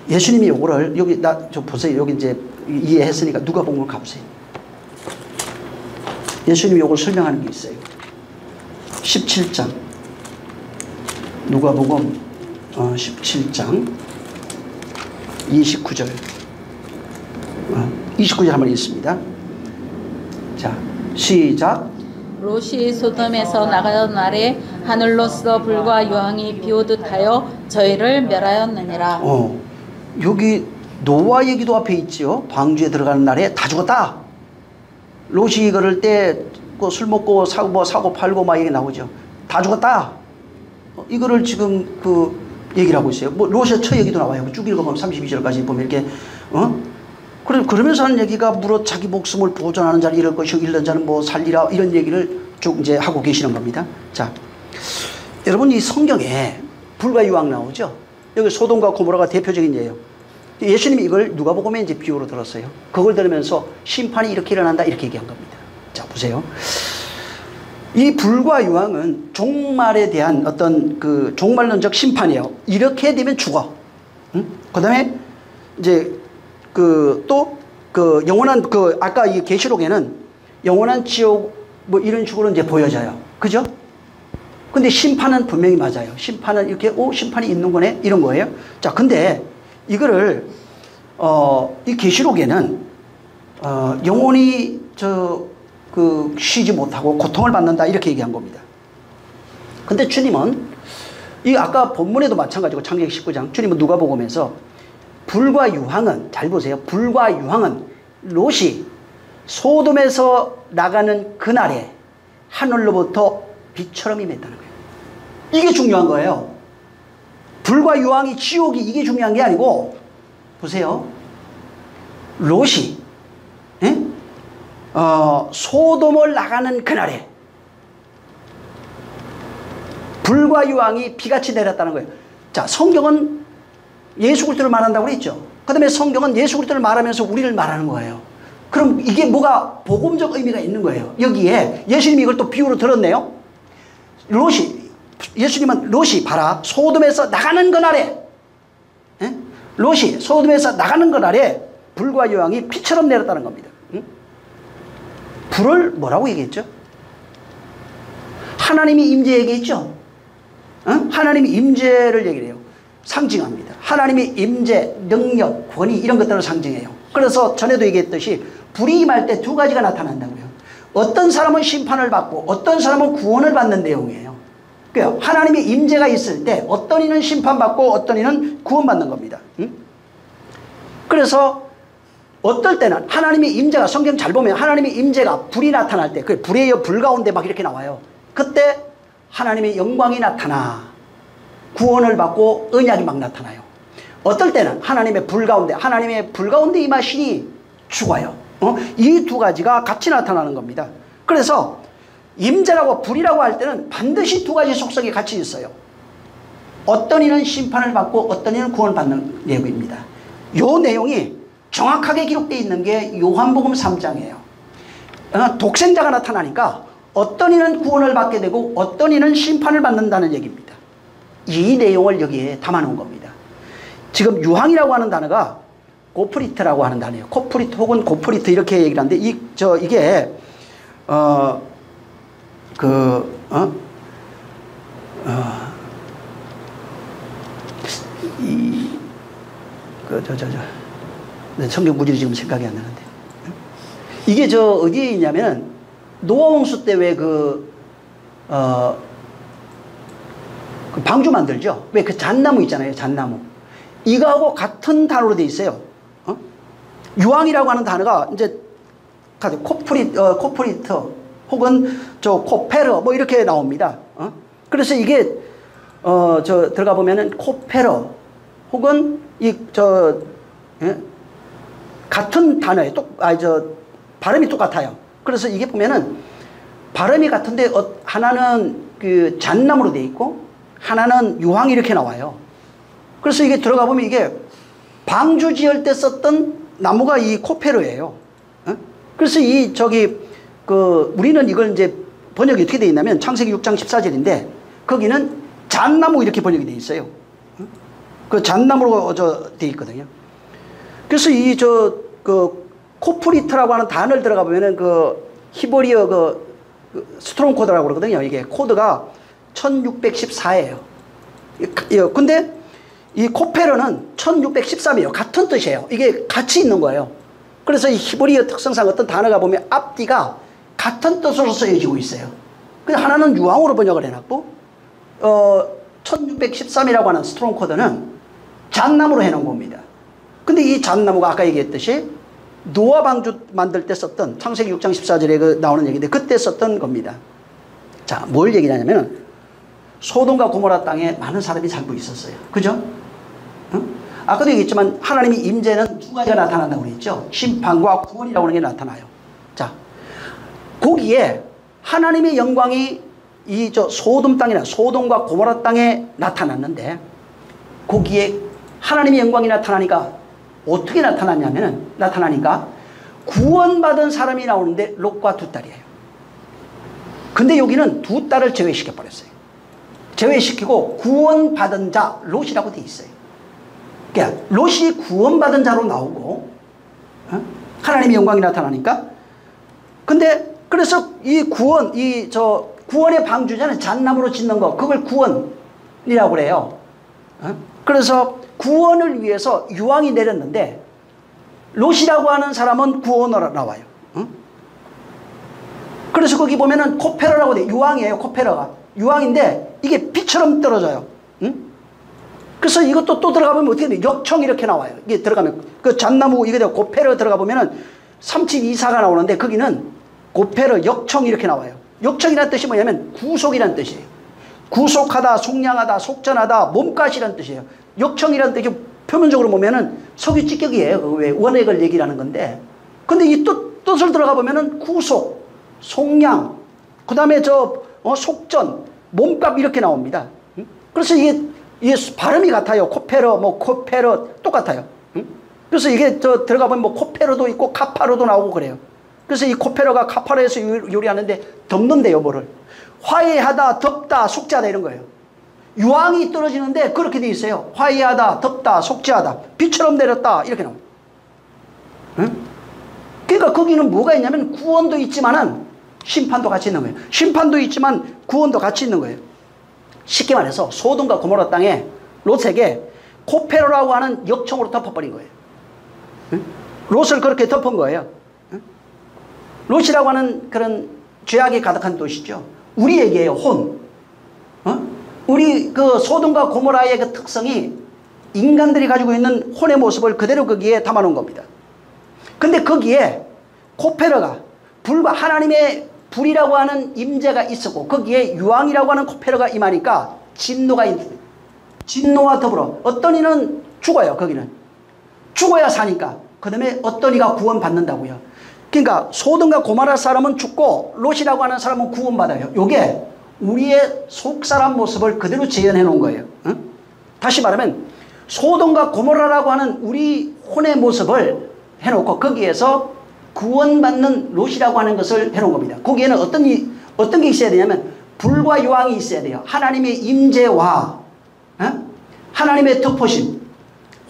[SPEAKER 1] 예수님이 요거를 여기 좀 보세요. 여기 이제 이해했으니까 누가복음을 가보세요. 예수님이 이걸 설명하는 게 있어요. 17장 누가복음 17장 29절 29절 한번 읽습니다. 자, 시작.
[SPEAKER 2] 롯이 소돔에서 나가던 날에 하늘로서 불과 유황이 비오듯 하여 저희를 멸하였느니라.
[SPEAKER 1] 여기 노아 얘기도 앞에 있지요. 방주에 들어가는 날에 다 죽었다. 롯이 그럴 때 술 먹고 사고 팔고 막 얘기 나오죠. 다 죽었다. 이거를 지금 얘기를 하고 있어요. 롯의 처 얘기도 나와요. 쭉 읽어보면 32절까지 보면 이렇게 그러면서 하는 얘기가 무릇 자기 목숨을 보존하는 자는 잃을 것이요 잃는 자는 뭐 살리라, 이런 얘기를 쭉 이제 하고 계시는 겁니다. 자, 여러분, 이 성경에 불과 유황 나오죠? 여기 소돔과 고모라가 대표적인 예예요. 예수님이 이걸 누가복음에 이제 비유로 들었어요. 그걸 들으면서 심판이 이렇게 일어난다, 이렇게 얘기한 겁니다. 자, 보세요. 이 불과 유황은 종말에 대한 어떤 그 종말론적 심판이에요. 이렇게 되면 죽어. 그 다음에 이제 또 영원한 아까 이 계시록에는 영원한 지옥 뭐 이런 식으로 이제 보여져요. 그죠? 근데 심판은 분명히 맞아요. 심판은 이렇게, 심판이 있는 거네, 이런 거예요. 자, 근데 이거를 이 계시록에는 영원히 쉬지 못하고 고통을 받는다, 이렇게 얘기한 겁니다. 근데 주님은 이 아까 본문에도 마찬가지고 창세기 19장 주님은 누가복음에서 불과 유황은, 잘 보세요, 불과 유황은 롯이 소돔에서 나가는 그날에 하늘로부터 빛처럼 임했다는 거예요. 이게 중요한 거예요. 불과 유황이, 지옥이, 이게 중요한 게 아니고, 보세요, 롯이 소돔을 나가는 그날에 불과 유황이 비같이 내렸다는 거예요. 자, 성경은 예수 그리스도를 말한다고 그랬죠. 그 다음에 성경은 예수 그리스도를 말하면서 우리를 말하는 거예요. 그럼 이게 뭐가 복음적 의미가 있는 거예요. 여기에 예수님이 이걸 또 비유로 들었네요. 예수님은 롯이 봐라, 소돔에서 나가는 그날에, 롯이 소돔에서 나가는 그날에 불과 유황이 피처럼 내렸다는 겁니다. 불을 뭐라고 얘기했죠? 하나님이 임재 얘기했죠. 하나님이 임재를 얘기해요. 상징합니다. 하나님이 임재, 능력, 권위, 이런 것들을 상징해요. 그래서 전에도 얘기했듯이 불이 임할 때 두 가지가 나타난다고요. 어떤 사람은 심판을 받고 어떤 사람은 구원을 받는 내용이에요. 그러니까 하나님의 임재가 있을 때 어떤 이는 심판받고 어떤 이는 구원받는 겁니다. 그래서 어떨 때는 하나님의 임재가, 성경 잘 보면 하나님의 임재가 불이 나타날 때, 그 불의 불 가운데 막 이렇게 나와요. 그때 하나님의 영광이 나타나 구원을 받고 언약이 막 나타나요. 어떨 때는 하나님의 불 가운데 임하시니 죽어요. 이 두 가지가 같이 나타나는 겁니다. 그래서 임재라고 불이라고 할 때는 반드시 두 가지 속성이 같이 있어요. 어떤 이는 심판을 받고 어떤 이는 구원을 받는 내용입니다. 이 내용이 정확하게 기록되어 있는 게 요한복음 3장이에요. 독생자가 나타나니까 어떤 이는 구원을 받게 되고 어떤 이는 심판을 받는다는 얘기입니다. 이 내용을 여기에 담아놓은 겁니다. 지금 유황이라고 하는 단어가 고프리트라고 하는 단어예요. 코프리트 혹은 고프리트 이렇게 얘기를 하는데 이게 성경 무지를 지금 생각이 안 나는데, 이게 어디에 있냐면 노아 홍수 때 왜 그 방주 만들죠. 왜 그 잣나무 있잖아요. 잣나무. 이거하고 같은 단어로 돼 있어요. 유황이라고 하는 단어가 이제 코프리트 혹은 코페러 뭐 이렇게 나옵니다. 그래서 이게 들어가 보면은 코페러 혹은 같은 단어에 발음이 똑같아요. 그래서 이게 보면은 발음이 같은데 하나는 그 잣나무로 돼 있고 하나는 유황 이렇게 나와요. 그래서 이게 들어가 보면 이게 방주 지을 때 썼던 나무가 이 코페르예요. 그래서 우리는 이걸 이제 번역이 어떻게 되어 있냐면 창세기 6장 14절인데 거기는 잣나무 이렇게 번역이 되어 있어요. 그 잣나무로 되어 있거든요. 그래서 코프리트라고 하는 단어를 들어가 보면은 히브리어 스트롱 코드라고 그러거든요. 이게 코드가 1614예요. 근데 이 코페르는 1613이에요. 같은 뜻이에요. 이게 같이 있는 거예요. 그래서 이 히브리어 특성상 어떤 단어가 보면 앞뒤가 같은 뜻으로 쓰여지고 있어요. 근데 하나는 유황으로 번역을 해놨고 1613이라고 하는 스트롱 코드는 잣나무로 해놓은 겁니다. 근데 이 잣나무가 아까 얘기했듯이 노아 방주 만들 때 썼던 창세기 6장 14절에 나오는 얘기인데 그때 썼던 겁니다. 자, 뭘 얘기하냐면 소돔과 고모라 땅에 많은 사람이 살고 있었어요. 그죠? 아까도 얘기했지만 하나님의 임재는 두 가지가 나타난다고 그랬죠. 심판과 구원이라고 하는 게 나타나요. 자, 거기에 하나님의 영광이 이 소돔 땅이나 소돔과 고모라 땅에 나타났는데, 거기에 하나님의 영광이 나타나니까 어떻게 나타나니까 구원받은 사람이 나오는데 롯과 두 딸이에요. 근데 여기는 두 딸을 제외시켜 버렸어요. 제외시키고 구원받은 자 롯이라고 돼 있어요. 그러니까 롯이 구원받은 자로 나오고, 하나님의 영광이 나타나니까. 근데 그래서 이 구원의 방주자는 잣나무로 짓는 거, 그걸 구원이라고 그래요. 그래서 구원을 위해서 유황이 내렸는데 롯이라고 하는 사람은 구원으로 나와요. 그래서 거기 보면은 코페러라고 돼. 유황이에요. 코페러가 유황인데 이게 비처럼 떨어져요. 그래서 이것도 또 들어가보면 어떻게 돼? 역청 이렇게 나와요. 이게 들어가면 그 잣나무 이게 되고 코페러 들어가 보면은 372사가 나오는데 거기는 코페러 역청 이렇게 나와요. 역청이라는 뜻이 뭐냐면 구속이라는 뜻이에요. 구속하다, 속량하다, 속전하다, 몸값이라는 뜻이에요. 역청이라는 뜻이 표면적으로 보면은 석유찌개기예요. 왜 원액을 얘기를 하는 건데, 근데 이 뜻을 들어가 보면은 구속, 속량, 그 다음에 속전, 몸값 이렇게 나옵니다. 그래서 이게 발음이 같아요. 코페러, 코페러 똑같아요. 그래서 이게 들어가 보면 코페러도 있고 카파로도 나오고 그래요. 그래서 이 코페러가 카파로에서 요리하는데 덮는데요, 뭐를. 화해하다, 덮다, 속죄하다 이런 거예요. 유황이 떨어지는데 그렇게 돼 있어요. 화해하다, 덮다, 속죄하다, 비처럼 내렸다 이렇게 나와요. 그러니까 거기는 뭐가 있냐면 구원도 있지만은 심판도 같이 있는 거예요. 심판도 있지만 구원도 같이 있는 거예요. 쉽게 말해서 소돔과 고모라 땅에 롯에게 코페로라고 하는 역청으로 덮어버린 거예요. 롯을 그렇게 덮은 거예요. 롯이라고 하는 그런 죄악이 가득한 도시죠. 우리에게요, 혼. 우리 그 소돔과 고모라의 그 특성이 인간들이 가지고 있는 혼의 모습을 그대로 거기에 담아놓은 겁니다. 근데 거기에 코페러가 하나님의 불이라고 하는 임재가 있었고 거기에 유황이라고 하는 코페러가 임하니까 진노가 있는, 진노와 더불어 어떤 이는 죽어요. 거기는 죽어야 사니까. 그 다음에 어떤 이가 구원받는다고요. 그러니까 소돔과 고모라 사람은 죽고 롯이라고 하는 사람은 구원받아요. 요게 우리의 속사람 모습을 그대로 재현해 놓은 거예요. 다시 말하면 소돔과 고모라라고 하는 우리 혼의 모습을 해놓고 거기에서 구원받는 롯이라고 하는 것을 해놓은 겁니다. 거기에는 어떤 게 있어야 되냐면 불과 유황이 있어야 돼요. 하나님의 임재와 하나님의 덮으심,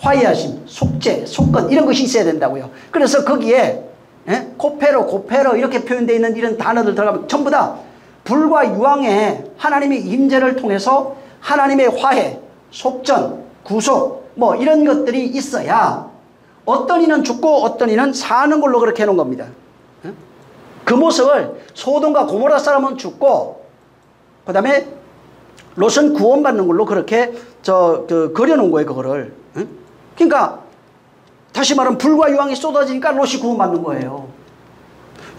[SPEAKER 1] 화해하심, 속죄, 속건 이런 것이 있어야 된다고요. 그래서 거기에 코페로 이렇게 표현되어 있는 이런 단어들 들어가면 전부 다 불과 유황에 하나님의 임재를 통해서 하나님의 화해, 속전, 구속 뭐 이런 것들이 있어야 어떤 이는 죽고 어떤 이는 사는 걸로 그렇게 해놓은 겁니다. 그 모습을 소돔과 고모라 사람은 죽고 그 다음에 롯은 구원받는 걸로 그렇게 그려놓은 거예요. 그거를. 그러니까 다시 말하면 불과 유황이 쏟아지니까 롯이 구원받는 거예요.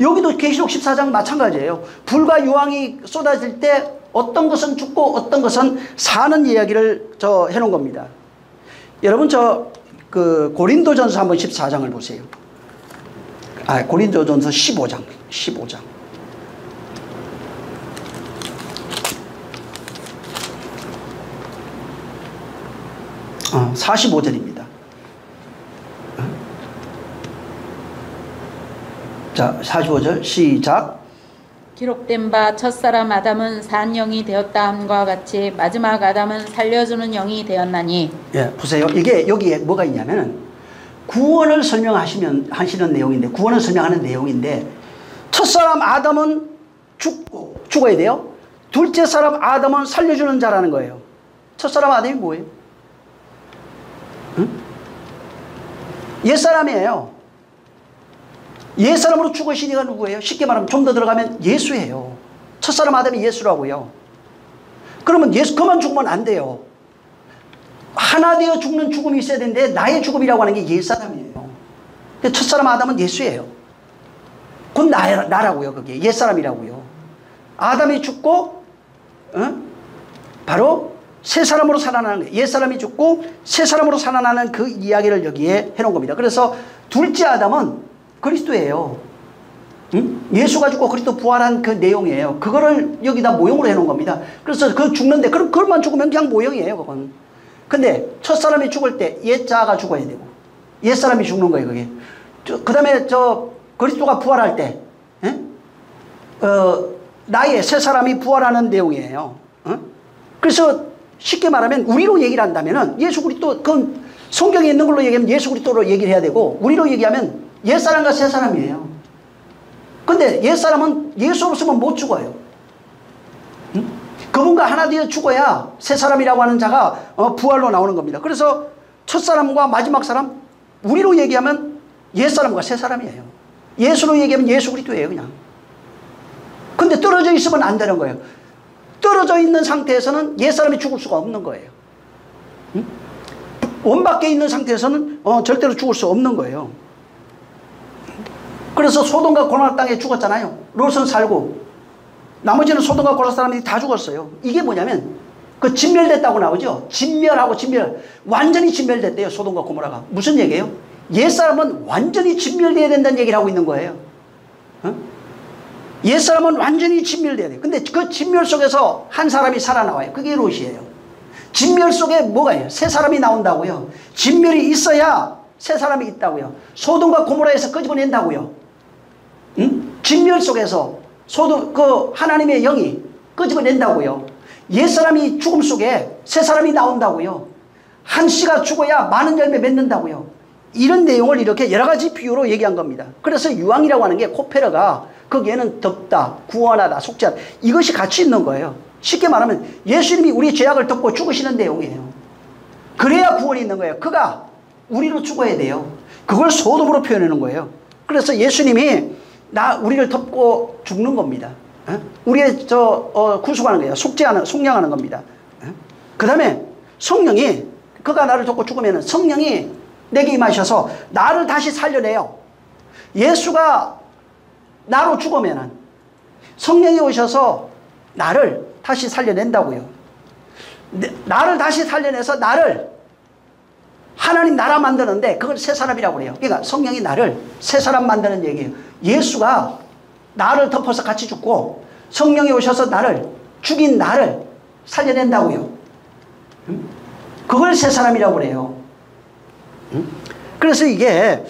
[SPEAKER 1] 여기도 계시록 14장 마찬가지예요. 불과 유황이 쏟아질 때 어떤 것은 죽고 어떤 것은 사는 이야기를 해놓은 겁니다. 여러분 고린도전서 한번 14장을 보세요. 고린도전서 15장. 45절입니다. 자, 45절 시작.
[SPEAKER 2] 기록된 바 첫사람 아담은 산 영이 되었다 함과 같이 마지막 아담은 살려주는 영이 되었나니.
[SPEAKER 1] 예, 보세요. 이게 여기에 뭐가 있냐면 구원을 하시는 내용인데, 구원을 설명하는 내용인데, 첫사람 아담은 죽어야 돼요. 둘째 사람 아담은 살려주는 자라는 거예요. 첫사람 아담이 뭐예요? 옛사람이에요. 옛사람으로 죽으신 이가 누구예요? 쉽게 말하면 좀 더 들어가면 예수예요. 첫사람 아담이 예수라고요. 그러면 그만 죽으면 안 돼요. 하나 되어 죽는 죽음이 있어야 되는데 나의 죽음이라고 하는 게 옛사람이에요. 근데 첫사람 아담은 예수예요. 그건 나라고요. 그게 옛사람이라고요. 아담이 죽고 바로 새 사람으로 살아나는 거예요. 옛 사람이 죽고 새 사람으로 살아나는 그 이야기를 여기에 해놓은 겁니다. 그래서 둘째 아담은 그리스도예요. 응? 예수가 죽고 그리스도 부활한 그 내용이에요. 그거를 여기다 모형으로 해놓은 겁니다. 그래서 그 죽는데 그것만 죽으면 그냥 모형이에요. 그건. 근데 첫 사람이 죽을 때 옛자가 죽어야 되고 옛 사람이 죽는 거예요. 그게. 그 다음에 그리스도가 부활할 때 나의 새 사람이 부활하는 내용이에요. 그래서 쉽게 말하면 우리로 얘기를 한다면은 예수 그리스도, 그건 성경에 있는 걸로 얘기하면 예수 그리스도로 얘기를 해야 되고, 우리로 얘기하면 옛 사람과 새 사람이에요. 근데 옛 사람은 예수 없으면 못 죽어요. 그분과 하나 되어 죽어야 새 사람이라고 하는 자가 부활로 나오는 겁니다. 그래서 첫 사람과 마지막 사람, 우리로 얘기하면 옛 사람과 새 사람이에요. 예수로 얘기하면 예수 그리스도예요, 그냥. 근데 떨어져 있으면 안 되는 거예요. 떨어져 있는 상태에서는 옛 사람이 죽을 수가 없는 거예요. 원 밖에 있는 상태에서는 절대로 죽을 수 없는 거예요. 그래서 소돔과 고모라 땅에 죽었잖아요. 롯은 살고 나머지는 소돔과 고모라 사람들이 다 죽었어요. 이게 뭐냐면 그 진멸됐다고 나오죠. 진멸하고 진멸, 완전히 진멸됐대요. 소돔과 고모라가. 무슨 얘기예요? 옛 사람은 완전히 진멸돼야 된다는 얘기를 하고 있는 거예요. 옛 사람은 완전히 진멸돼야 돼요. 근데 그 진멸 속에서 한 사람이 살아나와요. 그게 롯이에요. 진멸 속에 뭐가 있어요? 새 사람이 나온다고요. 진멸이 있어야 새 사람이 있다고요. 소돔과 고모라에서 끄집어낸다고요. 진멸 속에서 그 하나님의 영이 끄집어낸다고요. 옛 사람이 죽음 속에 새 사람이 나온다고요. 한 씨가 죽어야 많은 열매 맺는다고요. 이런 내용을 이렇게 여러 가지 비유로 얘기한 겁니다. 그래서 유황이라고 하는 게 코페르가 거기에는 덮다, 구원하다, 속죄하다, 이것이 같이 있는 거예요. 쉽게 말하면 예수님이 우리 죄악을 덮고 죽으시는 내용이에요. 그래야 구원이 있는 거예요. 그가 우리로 죽어야 돼요. 그걸 소돔으로 표현하는 거예요. 그래서 예수님이 우리를 덮고 죽는 겁니다. 우리의 구속하는 거예요. 속량하는 겁니다. 그 다음에 성령이, 그가 나를 덮고 죽으면 성령이 내게 임하셔서 나를 다시 살려내요. 예수가 나로 죽으면 성령이 오셔서 나를 다시 살려낸다고요. 나를 다시 살려내서 나를 하나님 나라 만드는데 그걸 새 사람이라고 그래요. 그러니까 성령이 나를 새 사람 만드는 얘기예요. 예수가 나를 덮어서 같이 죽고 성령이 오셔서 죽인 나를 살려낸다고요. 그걸 새 사람이라고 그래요. 그래서 이게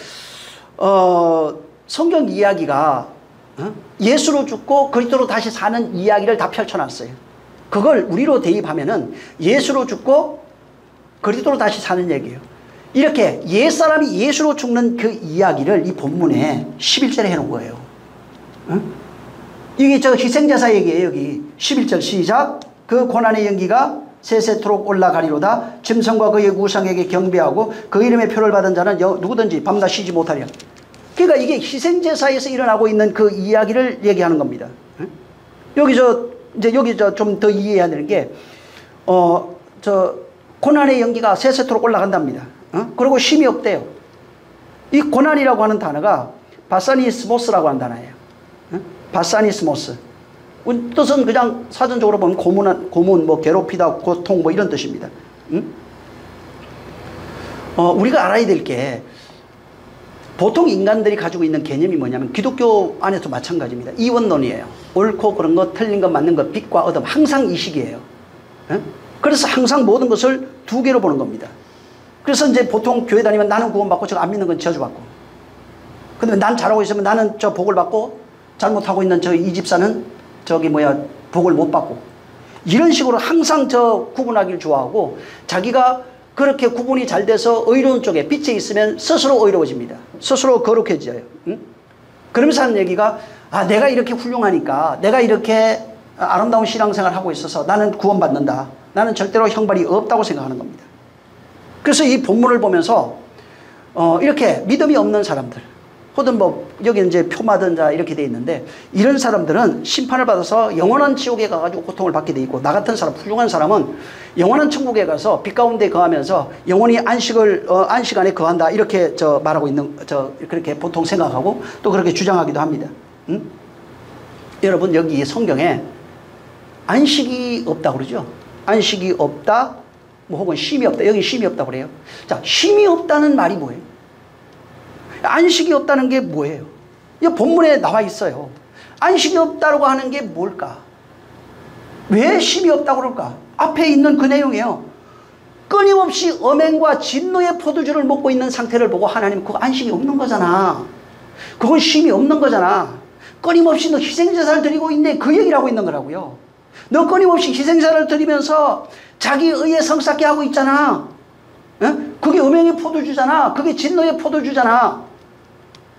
[SPEAKER 1] 성경 이야기가 예수로 죽고 그리스도로 다시 사는 이야기를 다 펼쳐놨어요. 그걸 우리로 대입하면은 예수로 죽고 그리스도로 다시 사는 얘기예요. 이렇게 옛사람이 예수로 죽는 그 이야기를 이 본문에 11절에 해놓은 거예요. 이게 희생제사 얘기예요. 여기 11절 시작. 그 고난의 연기가 세세토록 올라가리로다. 짐승과 그의 우상에게 경배하고 그 이름의 표를 받은 자는 누구든지 밤낮 쉬지 못하리라. 그러니까 이게 희생제사에서 일어나고 있는 그 이야기를 얘기하는 겁니다. 여기 좀 더 이해해야 되는 게, 고난의 연기가 세세토록 올라간답니다. 그리고 쉼이 없대요. 이 고난이라고 하는 단어가 바사니스모스라고 하는 단어예요. 바사니스모스. 뜻은 그냥 사전적으로 보면 고문, 괴롭히다, 고통, 이런 뜻입니다. 우리가 알아야 될 게, 보통 인간들이 가지고 있는 개념이 뭐냐면 기독교 안에서 마찬가지입니다. 이원론이에요. 옳고 그런 것, 틀린 것, 맞는 것, 빛과 어둠, 항상 이 식이에요. 그래서 항상 모든 것을 두 개로 보는 겁니다. 그래서 이제 보통 교회 다니면 나는 구원받고 저 안 믿는 건 저주받고, 근데 난 잘하고 있으면 나는 저 복을 받고, 잘못하고 있는 이 집사는 복을 못 받고, 이런 식으로 항상 구분하기를 좋아하고, 자기가 그렇게 구분이 잘 돼서 의로운 쪽에 빛에 있으면 스스로 의로워집니다. 스스로 거룩해져요. 그러면서 하는 얘기가, 내가 이렇게 훌륭하니까, 내가 이렇게 아름다운 신앙생활을 하고 있어서 나는 구원받는다. 나는 절대로 형벌이 없다고 생각하는 겁니다. 그래서 이 본문을 보면서 이렇게 믿음이 없는 사람들, 혹은 여기 이제 표마든 자 이렇게 돼 있는데, 이런 사람들은 심판을 받아서 영원한 지옥에 가가지고 고통을 받게 돼 있고, 나 같은 사람, 훌륭한 사람은 영원한 천국에 가서 빛 가운데 거하면서 영원히 안식 안에 거한다, 이렇게 말하고 있는, 그렇게 보통 생각하고 또 그렇게 주장하기도 합니다. 여러분, 여기 성경에 안식이 없다고 그러죠. 안식이 없다, 뭐 혹은 쉼이 없다. 여기 쉼이 없다고 그래요. 자, 쉼이 없다는 말이 뭐예요? 안식이 없다는 게 뭐예요? 이 본문에 나와 있어요. 안식이 없다고 하는 게 뭘까? 왜 쉼이 없다고 그럴까? 앞에 있는 그 내용이에요. 끊임없이 엄행과 진노의 포도주를 먹고 있는 상태를 보고 하나님 그거 안식이 없는 거잖아. 그건 쉼이 없는 거잖아. 끊임없이 너 희생제사를 드리고 있네. 그 얘기를 하고 있는 거라고요. 너 끊임없이 희생제사를 드리면서 자기 의에 성쌓게 하고 있잖아. 응? 그게 음행의 포도주잖아. 그게 진노의 포도주잖아.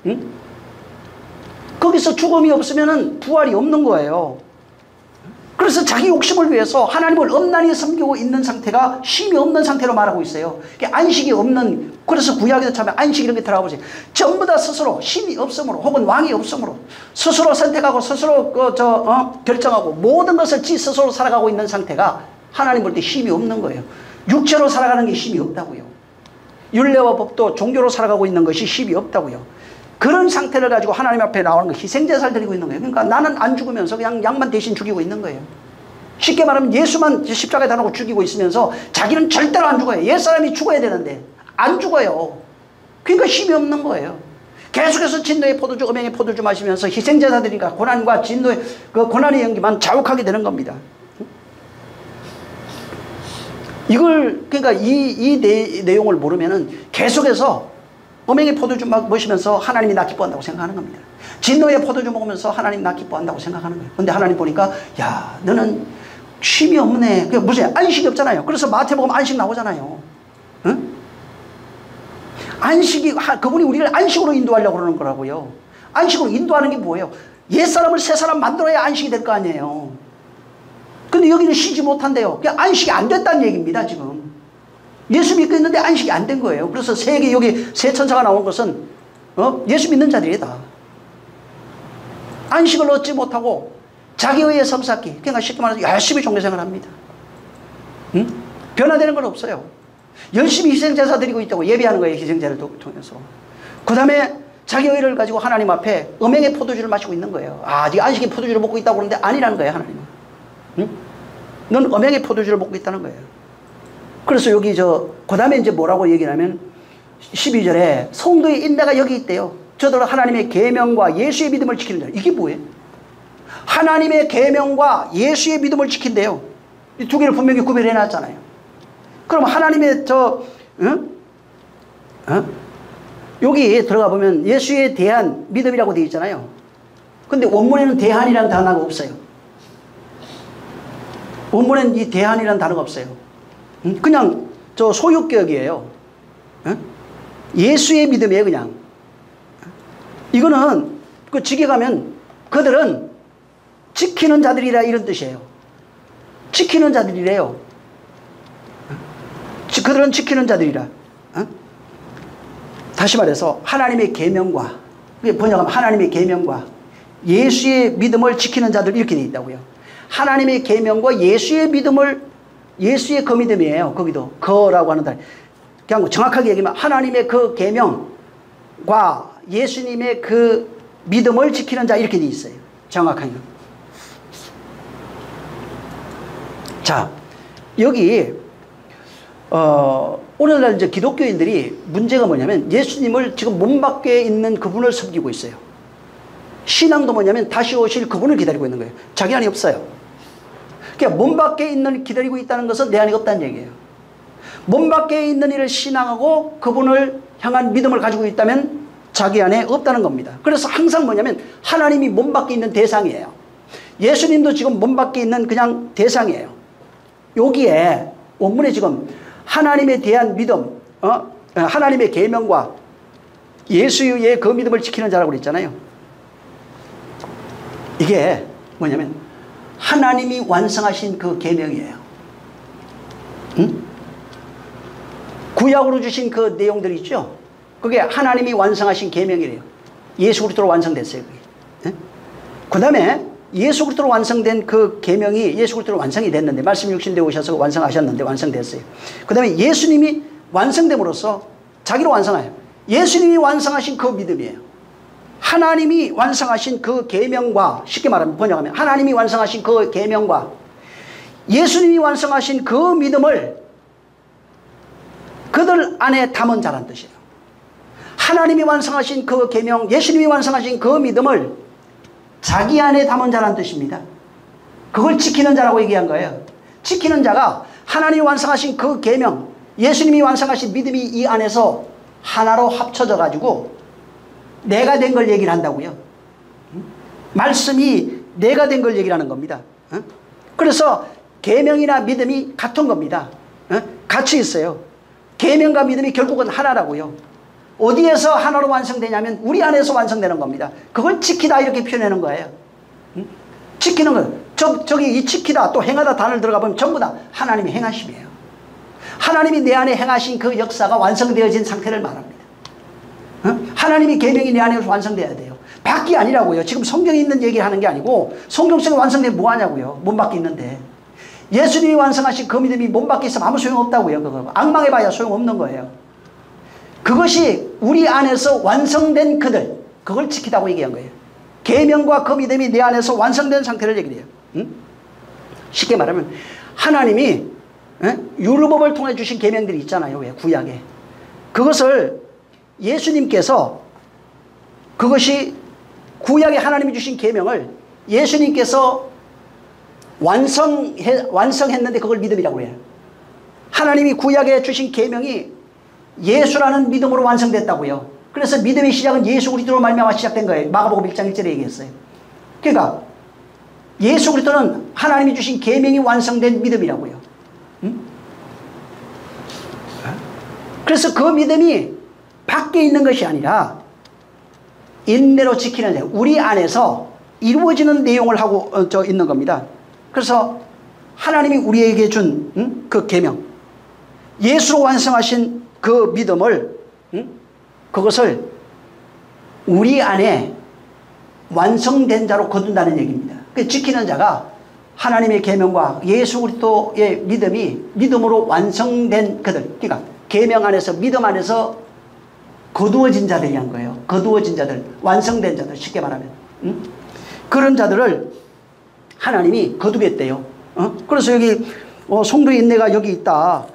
[SPEAKER 1] 응? 거기서 죽음이 없으면 부활이 없는 거예요. 그래서 자기 욕심을 위해서 하나님을 엄란히 섬기고 있는 상태가 쉼이 없는 상태로 말하고 있어요. 안식이 없는, 그래서 구약에서 처음에 안식 이런 게 들어가 보세요. 전부 다 스스로 쉼이 없으므로 혹은 왕이 없으므로 스스로 선택하고 스스로 결정하고 모든 것을 지 스스로 살아가고 있는 상태가 하나님 볼 때 쉼이 없는 거예요. 육체로 살아가는 게 쉼이 없다고요. 율례와 법도 종교로 살아가고 있는 것이 쉼이 없다고요. 그런 상태를 가지고 하나님 앞에 나오는 거 희생제사를 드리고 있는 거예요. 그러니까 나는 안 죽으면서 그냥 양만 대신 죽이고 있는 거예요. 쉽게 말하면 예수만 십자가에 달아놓고 죽이고 있으면서 자기는 절대로 안 죽어요. 옛사람이 죽어야 되는데 안 죽어요. 그러니까 힘이 없는 거예요. 계속해서 진노의 포도주, 음행의 포도주 마시면서 희생제사들이니까 고난과 진노의 그 고난의 연기만 자욱하게 되는 겁니다. 이걸 그러니까 이 내용을 모르면은 계속해서 음행의 포도주 막 마시면서 하나님이 나 기뻐한다고 생각하는 겁니다. 진노의 포도주 먹으면서 하나님 나 기뻐한다고 생각하는 거예요. 근데 하나님 보니까 야 너는 쉼이 없네. 그게 무슨 안식이 없잖아요. 그래서 마태복음 안식 나오잖아요. 응? 안식이 그분이 우리를 안식으로 인도하려고 그러는 거라고요. 안식으로 인도하는 게 뭐예요? 옛사람을 새사람 만들어야 안식이 될 거 아니에요. 근데 여기는 쉬지 못한대요. 그러니까 안식이 안 됐다는 얘기입니다 지금. 예수 믿고 있는데 안식이 안 된 거예요. 그래서 여기 세 천사가 나온 것은 예수 믿는 자들이다. 안식을 얻지 못하고 자기 의에 섬쌓기. 그러니까 쉽게 말해서 열심히 종교생활을 합니다. 응? 변화되는 건 없어요. 열심히 희생제사 드리고 있다고 예배하는 거예요. 희생제를 통해서. 그 다음에 자기 의를 가지고 하나님 앞에 음행의 포도주를 마시고 있는 거예요. 아, 네가 안식의 포도주를 먹고 있다고 그러는데 아니라는 거예요. 하나님은. 응? 넌 음행의 포도주를 먹고 있다는 거예요. 그래서 여기 그 다음에 이제 뭐라고 얘기하면 12절에 성도의 인내가 여기 있대요. 저들은 하나님의 계명과 예수의 믿음을 지키는 자. 이게 뭐예요? 하나님의 계명과 예수의 믿음을 지킨대요. 이 두 개를 분명히 구별해 놨잖아요. 그럼 하나님의 여기 들어가 보면 예수에 대한 믿음이라고 되어 있잖아요. 근데 원문에는 대한이라는 단어가 없어요. 원문에는 이 대한이라는 단어가 없어요. 그냥 소유격이에요. 예수의 믿음이에요. 그냥 이거는 그 직에 가면 그들은 지키는 자들이라 이런 뜻이에요. 지키는 자들이래요. 그들은 지키는 자들이라. 다시 말해서 하나님의 계명과 번역하면 하나님의 계명과 예수의 믿음을 지키는 자들 이렇게 되어 있다고요. 하나님의 계명과 예수의 믿음을 예수의 그 믿음이에요. 거기도 거라고 하는 단. 그냥 정확하게 얘기하면 하나님의 그 계명과 예수님의 그 믿음을 지키는 자 이렇게 돼 있어요. 정확하게. 자, 여기 오늘날 이제 기독교인들이 문제가 뭐냐면 예수님을 지금 몸 밖에 있는 그분을 섬기고 있어요. 신앙도 뭐냐면 다시 오실 그분을 기다리고 있는 거예요. 자기 안에 없어요. 그러니까 몸 밖에 있는 기다리고 있다는 것은 내 안에 없다는 얘기예요. 몸 밖에 있는 이를 신앙하고 그분을 향한 믿음을 가지고 있다면 자기 안에 없다는 겁니다. 그래서 항상 뭐냐면 하나님이 몸 밖에 있는 대상이에요. 예수님도 지금 몸 밖에 있는 그냥 대상이에요. 여기에 원문에 지금 하나님에 대한 믿음, 하나님의 계명과 예수의 그 믿음을 지키는 자라고 그랬잖아요. 이게 뭐냐면 하나님이 완성하신 그 계명이에요. 응? 구약으로 주신 그 내용들이 있죠. 그게 하나님이 완성하신 계명이래요. 예수 그리스도로 완성됐어요. 그게. 그 다음에 예수 그리스도로 완성된 그 계명이 예수 그리스도로 완성이 됐는데 말씀 육신되어 오셔서 완성하셨는데 완성됐어요. 그 다음에 예수님이 완성됨으로써 자기로 완성해요. 예수님이 완성하신 그 믿음이에요. 하나님이 완성하신 그 계명과 쉽게 말하면 번역하면 하나님이 완성하신 그 계명과 예수님이 완성하신 그 믿음을 그들 안에 담은 자란 뜻이에요. 하나님이 완성하신 그 계명, 예수님이 완성하신 그 믿음을 자기 안에 담은 자란 뜻입니다. 그걸 지키는 자라고 얘기한 거예요. 지키는 자가 하나님이 완성하신 그 계명, 예수님이 완성하신 믿음이 이 안에서 하나로 합쳐져 가지고 내가 된 걸 얘기를 한다고요. 말씀이 내가 된 걸 얘기를 하는 겁니다. 그래서 계명이나 믿음이 같은 겁니다. 같이 있어요. 계명과 믿음이 결국은 하나라고요. 어디에서 하나로 완성되냐면 우리 안에서 완성되는 겁니다. 그걸 지키다 이렇게 표현하는 거예요. 지키는 거, 저기 이 지키다 또 행하다 단을 들어가 보면 전부 다 하나님이 행하심이에요. 하나님이 내 안에 행하신 그 역사가 완성되어진 상태를 말합니다. 하나님이 계명이 내 안에서 완성돼야 돼요. 밖이 아니라고요. 지금 성경에 있는 얘기를 하는 게 아니고 성경 속에 완성되면 뭐 하냐고요. 몸 밖에 있는데. 예수님이 완성하신 그 믿음이 몸 밖에 있으면 아무 소용없다고요. 그거 앙망해봐야 소용없는 거예요. 그것이 우리 안에서 완성된 그들, 그걸 지키다고 얘기한 거예요. 계명과 그 믿음이 내 안에서 완성된 상태를 얘기해요. 쉽게 말하면 하나님이 율법을 통해 주신 계명들이 있잖아요. 왜? 구약에. 그것을 예수님께서 그것이 구약에 하나님이 주신 계명을 예수님께서 완성했는데 그걸 믿음이라고 해요. 하나님이 구약에 주신 계명이 예수라는 믿음으로 완성됐다고요. 그래서 믿음의 시작은 예수 그리스도로 말미암아 시작된 거예요. 마가복음 1장 1절에 얘기했어요. 그러니까 예수 그리스도는 하나님이 주신 계명이 완성된 믿음이라고요. 그래서 그 믿음이 밖에 있는 것이 아니라 인내로 지키는 자, 우리 안에서 이루어지는 내용을 하고 있는 겁니다. 그래서 하나님이 우리에게 준 그 계명, 예수로 완성하신 그 믿음을 그것을 우리 안에 완성된 자로 거둔다는 얘기입니다. 그 지키는 자가 하나님의 계명과 예수 그리스도의 믿음이 믿음으로 완성된 그들, 그러니까 계명 안에서 믿음 안에서 거두어진 자들이 한 거예요. 거두어진 자들, 완성된 자들, 쉽게 말하면 그런 자들을 하나님이 거두겠대요. 그래서 여기 성도의 인내가 여기 있다.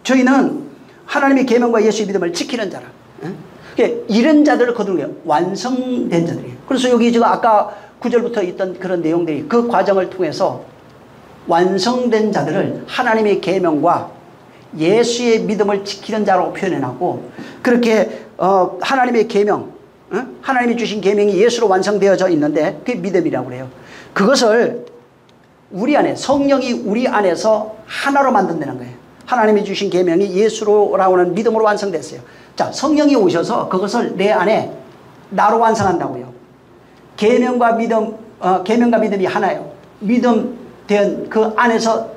[SPEAKER 1] 저희는 하나님의 계명과 예수의 믿음을 지키는 자라. 이런 자들을 거두는 거예요. 완성된 자들이에요. 그래서 여기 지금 아까 9절부터 있던 그런 내용들이 그 과정을 통해서 완성된 자들을 하나님의 계명과 예수의 믿음을 지키는 자라고 표현해놨고, 그렇게 하나님의 계명, 하나님이 주신 계명이 예수로 완성되어져 있는데 그게 믿음이라고 그래요. 그것을 우리 안에, 성령이 우리 안에서 하나로 만든다는 거예요. 하나님이 주신 계명이 예수로 나오는 믿음으로 완성됐어요. 자, 성령이 오셔서 그것을 내 안에 나로 완성한다고요. 계명과 믿음, 계명과 믿음이 하나예요. 믿음 된 그 안에서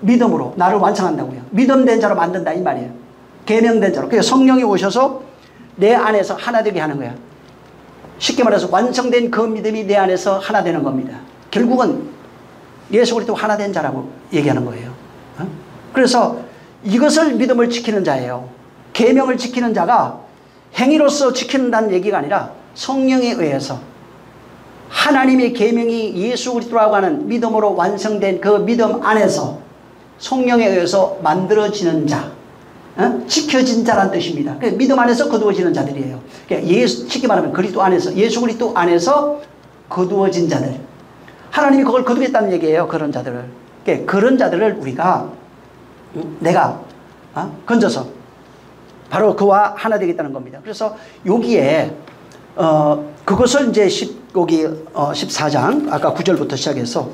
[SPEAKER 1] 믿음으로 나를 완성한다고요. 믿음된 자로 만든다 이 말이에요. 계명된 자로. 그래서 성령이 오셔서 내 안에서 하나 되게 하는 거야. 쉽게 말해서 완성된 그 믿음이 내 안에서 하나 되는 겁니다. 결국은 예수 그리스도 하나 된 자라고 얘기하는 거예요. 그래서 이것을 믿음을 지키는 자예요. 계명을 지키는 자가 행위로서 지킨다는 얘기가 아니라 성령에 의해서 하나님의 계명이 예수 그리스도라고 하는 믿음으로 완성된 그 믿음 안에서 성령에 의해서 만들어지는 자, 지켜진 자란 뜻입니다. 믿음 안에서 거두어지는 자들이에요. 쉽게 말하면 그리스도 안에서, 예수 그리스도 안에서 거두어진 자들, 하나님이 그걸 거두겠다는 얘기예요. 그런 자들을. 그런 자들을 우리가 내가 건져서 바로 그와 하나 되겠다는 겁니다. 그래서 여기에 그것을 이제 여기 14장 아까 9절부터 시작해서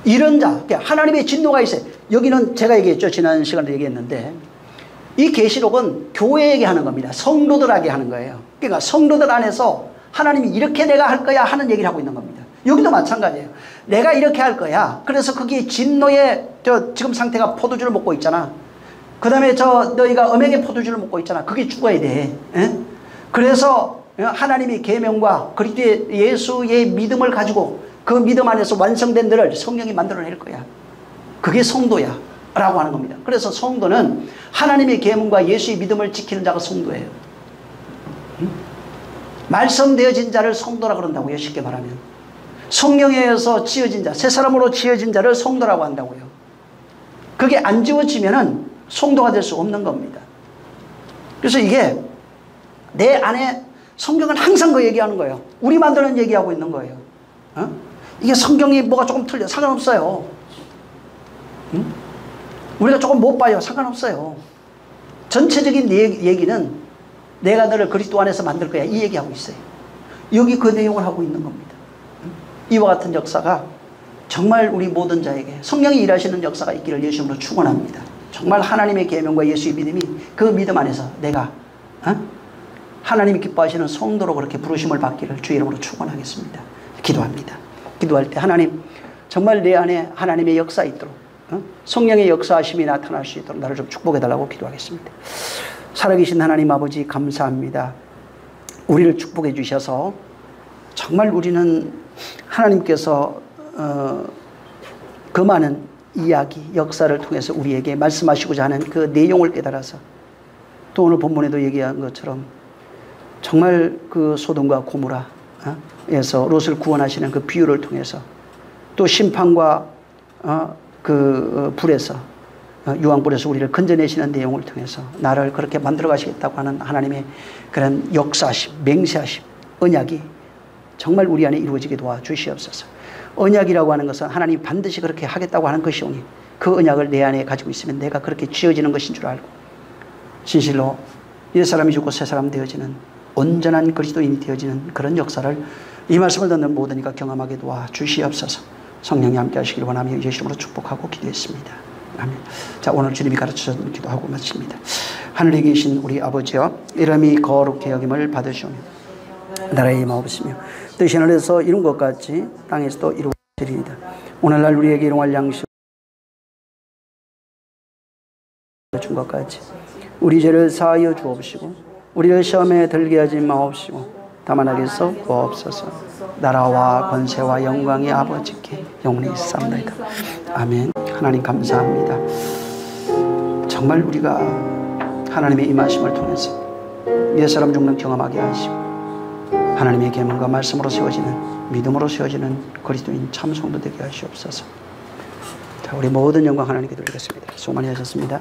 [SPEAKER 1] 이런 자, 하나님의 진노가 있어요. 여기는 제가 얘기했죠. 지난 시간에 얘기했는데 이 계시록은 교회에게 하는 겁니다. 성도들에게 하는 거예요. 그러니까 성도들 안에서 하나님이 이렇게 내가 할 거야 하는 얘기를 하고 있는 겁니다. 여기도 마찬가지예요. 내가 이렇게 할 거야. 그래서 그게 진노의 지금 상태가 포도주를 먹고 있잖아. 그 다음에 너희가 음행의 포도주를 먹고 있잖아. 그게 죽어야 돼. 그래서 하나님의 계명과 그리스도의 예수의 믿음을 가지고 그 믿음 안에서 완성된 너를 성령이 만들어낼 거야. 그게 성도야 라고 하는 겁니다. 그래서 성도는 하나님의 계명과 예수의 믿음을 지키는 자가 성도예요. 말씀되어진 자를 성도라 그런다고요. 쉽게 말하면 성령에 의해서 지어진 자, 새 사람으로 지어진 자를 성도라고 한다고요. 그게 안 지워지면은 성도가 될 수 없는 겁니다. 그래서 이게 내 안에 성경은 항상 그 얘기하는 거예요. 우리 만드는 얘기하고 있는 거예요. 이게 성경이 뭐가 조금 틀려 상관없어요. 우리가 조금 못 봐요. 상관없어요. 전체적인 얘기는 내가 너를 그리스도 안에서 만들 거야. 이 얘기하고 있어요. 여기 그 내용을 하고 있는 겁니다. 이와 같은 역사가 정말 우리 모든 자에게 성령이 일하시는 역사가 있기를 예수 이름으로 축원합니다. 정말 하나님의 계명과 예수의 믿음이 그 믿음 안에서 내가 하나님이 기뻐하시는 성도로 그렇게 부르심을 받기를 주의 이름으로 축원하겠습니다. 기도합니다. 기도할 때 하나님 정말 내 안에 하나님의 역사 있도록 성령의 역사하심이 나타날 수 있도록 나를 좀 축복해달라고 기도하겠습니다. 살아계신 하나님 아버지 감사합니다. 우리를 축복해 주셔서 정말 우리는 하나님께서 그 많은 이야기, 역사를 통해서 우리에게 말씀하시고자 하는 그 내용을 깨달아서 또 오늘 본문에도 얘기한 것처럼 정말 그 소돔과 고모라에서 롯을 구원하시는 그 비유를 통해서 또 심판과 그 불에서 유황불에서 우리를 건져내시는 내용을 통해서 나를 그렇게 만들어 가시겠다고 하는 하나님의 그런 역사하심, 맹세하심, 언약이 정말 우리 안에 이루어지게 도와주시옵소서. 언약이라고 하는 것은 하나님 반드시 그렇게 하겠다고 하는 것이오니 그 언약을 내 안에 가지고 있으면 내가 그렇게 지어지는 것인 줄 알고 진실로 옛 사람이 죽고 새 사람 되어지는 온전한 그리스도인이 되어지는 그런 역사를 이 말씀을 듣는 모든 이가 경험하게 도와주시옵소서. 성령이 함께 하시기를 원하며 예수 이름으로 축복하고 기도했습니다. 아멘. 자, 오늘 주님이 가르치셨던 기도하고 마칩니다. 하늘에 계신 우리 아버지여 이름이 거룩히 여김을 받으시오며 나라의 임하옵시며 뜻이 하늘에서 이룬 것 같이 땅에서도 이루어지리이다. 오늘날 우리에게 일용할 양식 준 것 같이 우리 죄를 사하여 주옵시고 우리를 시험에 들게 하지 마옵시고 다만 악에서 구하옵소서. 나라와 권세와 영광이 아버지께 영원히 있사옵나이다. 아멘. 하나님 감사합니다. 정말 우리가 하나님의 임하심을 통해서 옛사람 죽는 경험하게 하시고 하나님의 계명과 말씀으로 세워지는 믿음으로 세워지는 그리스도인 참 성도 되게 하시옵소서. 자, 우리 모든 영광 하나님께 돌리겠습니다. 수고 많이 하셨습니다.